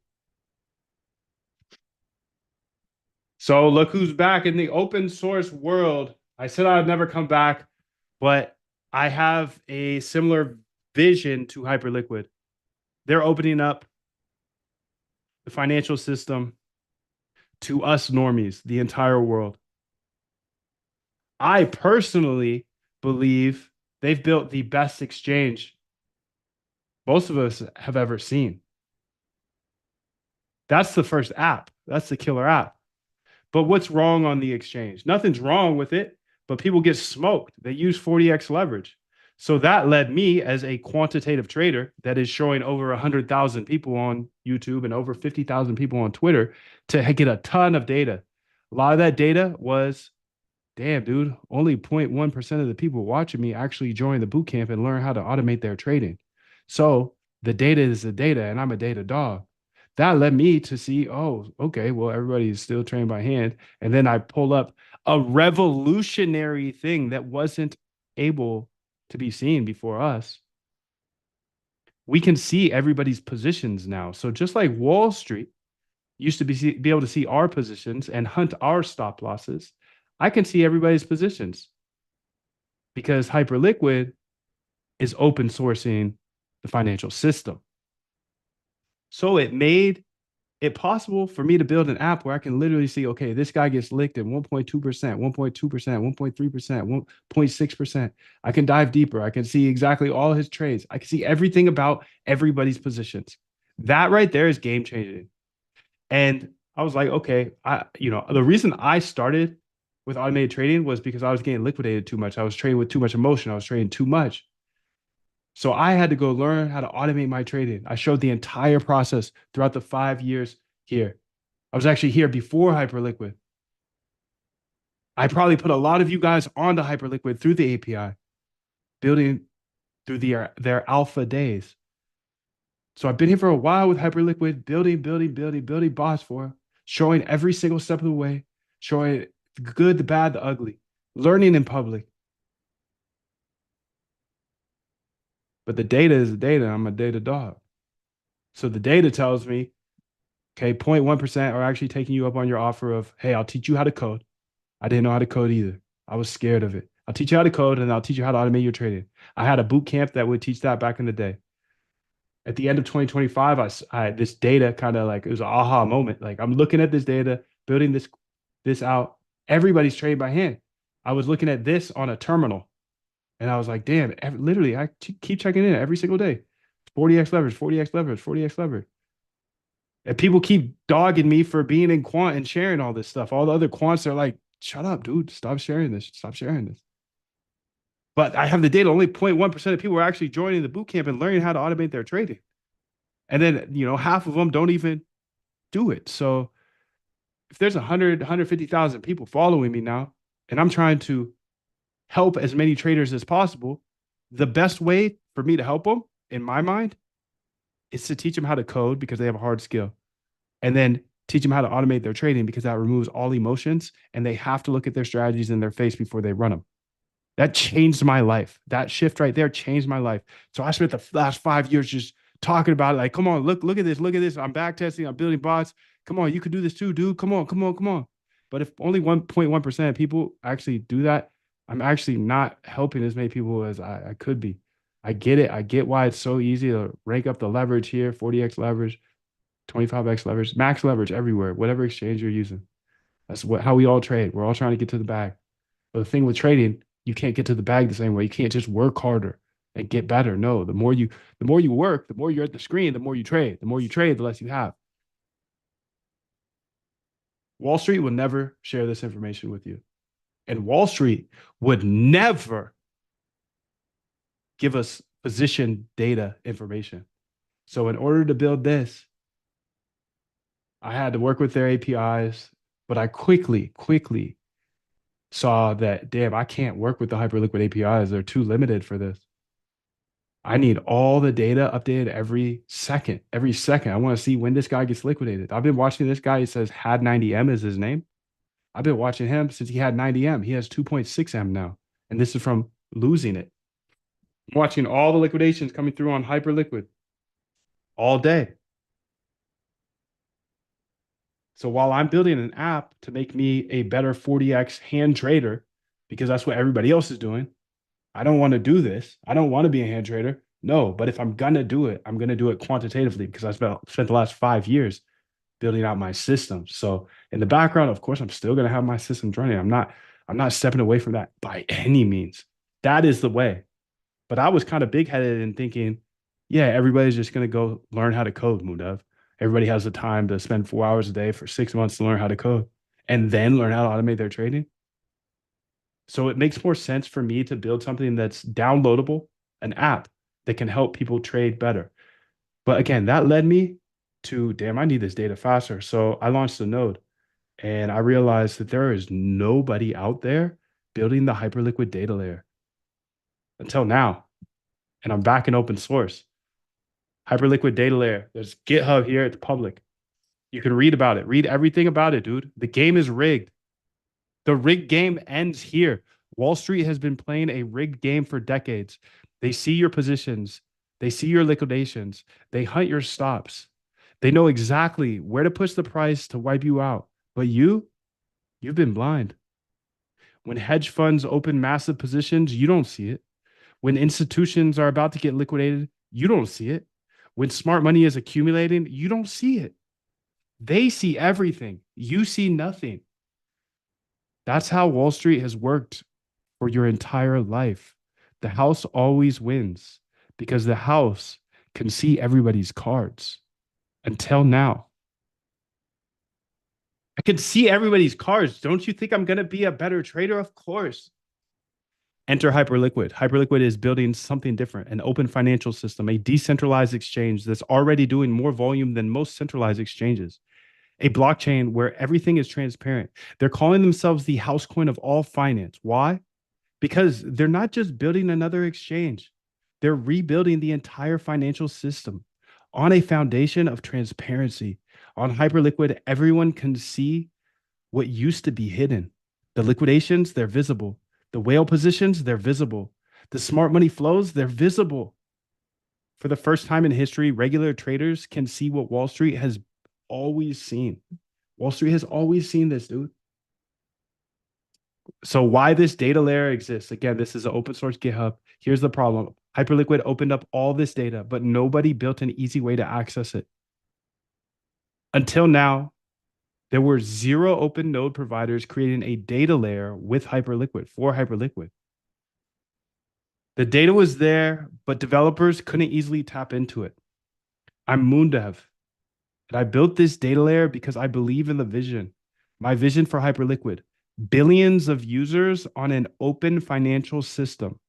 So look who's back in the open source world. I said I'd never come back, but I have a similar vision to Hyperliquid. They're opening up the financial system to us normies, the entire world. I personally believe they've built the best exchange most of us have ever seen. That's the first app. That's the killer app. But what's wrong on the exchange? Nothing's wrong with it, but people get smoked. They use 40x leverage. So that led me as a quantitative trader that is showing over 100,000 people on YouTube and over 50,000 people on Twitter to get a ton of data. A lot of that data was, damn, dude, only 0.1% of the people watching me actually join the boot camp and learn how to automate their trading. So the data is the data, and I'm a data dog. That led me to see, oh, okay, well, everybody is still trained by hand. And then I pull up a revolutionary thing that wasn't able to be seen before us. We can see everybody's positions now. So just like Wall Street used to be able to see our positions and hunt our stop losses, I can see everybody's positions because Hyperliquid is open sourcing the financial system. So it made it possible for me to build an app where I can literally see, okay, this guy gets licked at 1.2%, 1.2%, 1.3%, 1.6%. I can dive deeper. I can see exactly all his trades. I can see everything about everybody's positions. That right there is game changing. And I was like, okay, the reason I started with automated trading was because I was getting liquidated too much. I was trading with too much emotion. I was trading too much. So I had to go learn how to automate my trading. I showed the entire process throughout the 5 years here. I was actually here before Hyperliquid. I probably put a lot of you guys onto Hyperliquid through the API, building through their alpha days. So I've been here for a while with Hyperliquid, building bots for, showing every single step of the way, showing the good, the bad, the ugly, learning in public. But the data is the data. I'm a data dog. So the data tells me, okay, 0.1% are actually taking you up on your offer of, hey, I'll teach you how to code. I didn't know how to code either. I was scared of it. I'll teach you how to code and I'll teach you how to automate your trading. I had a boot camp that would teach that back in the day. At the end of 2025, I this data kind of like, it was an aha moment. Like I'm looking at this data, building this out. Everybody's trading by hand. I was looking at this on a terminal and I was like, damn, literally, I keep checking in every single day. 40x leverage, 40x leverage, 40x leverage. And people keep dogging me for being in quant and sharing all this stuff. All the other quants are like, shut up, dude. Stop sharing this. Stop sharing this. But I have the data. Only 0.1% of people are actually joining the boot camp and learning how to automate their trading. And then, half of them don't even do it. So if there's 150,000 people following me now, and I'm trying to help as many traders as possible, the best way for me to help them, in my mind, is to teach them how to code because they have a hard skill. And then teach them how to automate their trading because that removes all emotions and they have to look at their strategies in their face before they run them. That changed my life. That shift right there changed my life. So I spent the last 5 years just talking about it. Like, come on, look at this. Look at this. I'm back testing. I'm building bots. Come on, you could do this too, dude. Come on. But if only 1.1% of people actually do that, I'm actually not helping as many people as I could be. I get it. I get why it's so easy to rank up the leverage here, 40x leverage, 25x leverage, max leverage everywhere, whatever exchange you're using. That's how we all trade. We're all trying to get to the bag. But the thing with trading, you can't get to the bag the same way. You can't just work harder and get better. No, the more you work, the more you're at the screen, the more you trade. The more you trade, the less you have. Wall Street will never share this information with you. And Wall Street would never give us position data information. So in order to build this, I had to work with their APIs, but I quickly saw that, damn, I can't work with the Hyperliquid APIs. They're too limited for this. I need all the data updated every second. Every second. I want to see when this guy gets liquidated. I've been watching this guy. He says had 90M is his name. I've been watching him since he had 90M. He has 2.6M now. And this is from losing it. I'm watching all the liquidations coming through on Hyperliquid all day. So while I'm building an app to make me a better 40x hand trader, because that's what everybody else is doing, I don't want to do this. I don't want to be a hand trader. No, but if I'm gonna do it, I'm gonna do it quantitatively because I spent the last 5 years building out my system. So in the background, of course, I'm still gonna have my systems running. I'm not stepping away from that by any means. That is the way. But I was kind of big headed in thinking, yeah, everybody's just gonna go learn how to code, Mudev. Everybody has the time to spend 4 hours a day for 6 months to learn how to code and then learn how to automate their trading. So it makes more sense for me to build something that's downloadable, an app that can help people trade better. But again, that led me to, damn, I need this data faster. So I launched a node and I realized that there is nobody out there building the Hyperliquid data layer until now. And I'm back in open source. Hyperliquid data layer. There's GitHub here. It's public. You can read about it. Read everything about it, dude. The game is rigged. The rigged game ends here. Wall Street has been playing a rigged game for decades. They see your positions. They see your liquidations. They hunt your stops. They know exactly where to push the price to wipe you out. But you've been blind. When hedge funds open massive positions, you don't see it. When institutions are about to get liquidated, you don't see it. When smart money is accumulating, you don't see it. They see everything. You see nothing. That's how Wall Street has worked for your entire life. The house always wins because the house can see everybody's cards until now. I can see everybody's cards. Don't you think I'm going to be a better trader? Of course. Enter Hyperliquid. Hyperliquid is building something different, an open financial system, a decentralized exchange that's already doing more volume than most centralized exchanges, a blockchain where everything is transparent. They're calling themselves the house coin of all finance. Why? Because they're not just building another exchange, they're rebuilding the entire financial system on a foundation of transparency. On Hyperliquid, everyone can see what used to be hidden. The liquidations, they're visible. The whale positions, they're visible. The smart money flows, they're visible. For the first time in history, regular traders can see what Wall Street has always seen. Wall Street has always seen this, dude. So why this data layer exists? Again, this is an open source GitHub. Here's the problem. Hyperliquid opened up all this data, but nobody built an easy way to access it. Until now, there were 0 open node providers creating a data layer with Hyperliquid for Hyperliquid. The data was there, but developers couldn't easily tap into it. I'm Moondev, and I built this data layer because I believe in the vision. My vision for Hyperliquid: billions of users on an open financial system,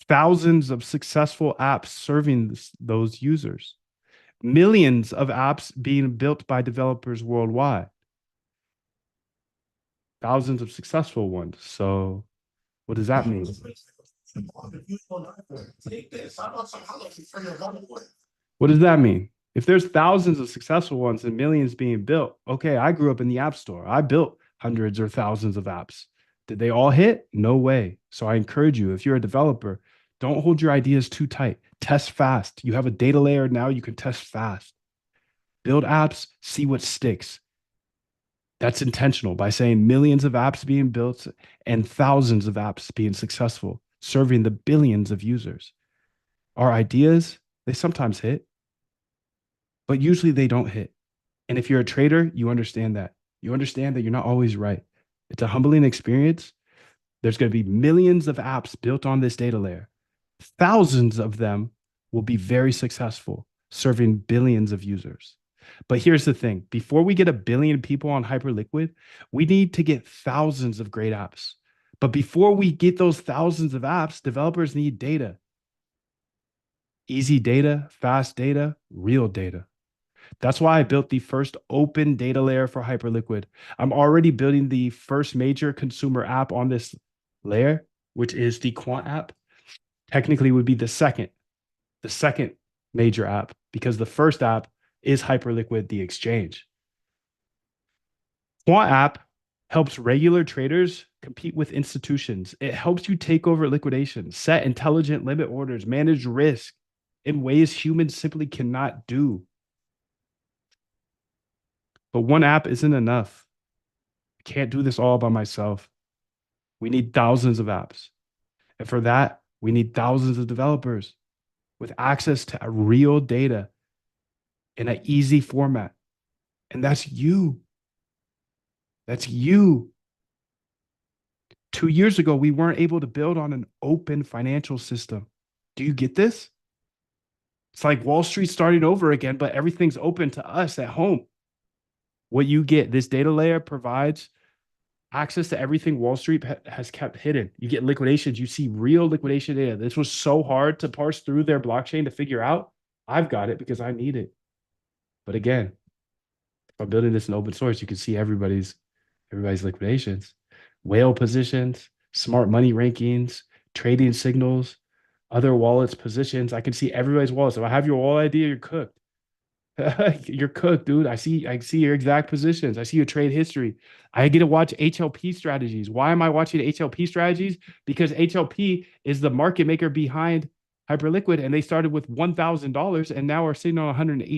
thousands of successful apps serving those users, millions of apps being built by developers worldwide, thousands of successful ones. So what does that mean? What does that mean? If there's thousands of successful ones and millions being built, okay, I grew up in the App Store. I built hundreds or thousands of apps. Did they all hit? No way. So I encourage you, if you're a developer, don't hold your ideas too tight. Test fast. You have a data layer now, you can test fast. Build apps, see what sticks. That's intentional by saying millions of apps being built and thousands of apps being successful, serving the billions of users. Our ideas, they sometimes hit, but usually they don't hit. And if you're a trader, you understand that. You understand that you're not always right. It's a humbling experience. There's going to be millions of apps built on this data layer. Thousands of them will be very successful, serving billions of users. But here's the thing. Before we get a billion people on Hyperliquid, we need to get thousands of great apps. But before we get those thousands of apps, developers need data. Easy data, fast data, real data. That's why I built the first open data layer for Hyperliquid. I'm already building the first major consumer app on this layer, which is the Quant app. Technically would be the second major app, because the first app is Hyperliquid, the exchange. Quant app helps regular traders compete with institutions. It helps you take over liquidation, set intelligent limit orders, manage risk in ways humans simply cannot do. But one app isn't enough. I can't do this all by myself. We need thousands of apps. And for that, we need thousands of developers with access to real data in an easy format. And that's you. That's you. 2 years ago, we weren't able to build on an open financial system. Do you get this? It's like Wall Street starting over again, but everything's open to us at home. What you get, this data layer provides access to everything Wall Street has kept hidden. You get liquidations, you see real liquidation data. This was so hard to parse through their blockchain to figure out. I've got it because I need it. But again, if I'm building this in open source, you can see everybody's liquidations, whale positions, smart money rankings, trading signals, other wallets positions. I can see everybody's wallets. If I have your wallet ID, you're cooked. You're cooked, dude. I see your exact positions. I see your trade history. I get to watch HLP strategies. Why am I watching HLP strategies? Because HLP is the market maker behind Hyperliquid, and they started with $1,000 and now are sitting on 108.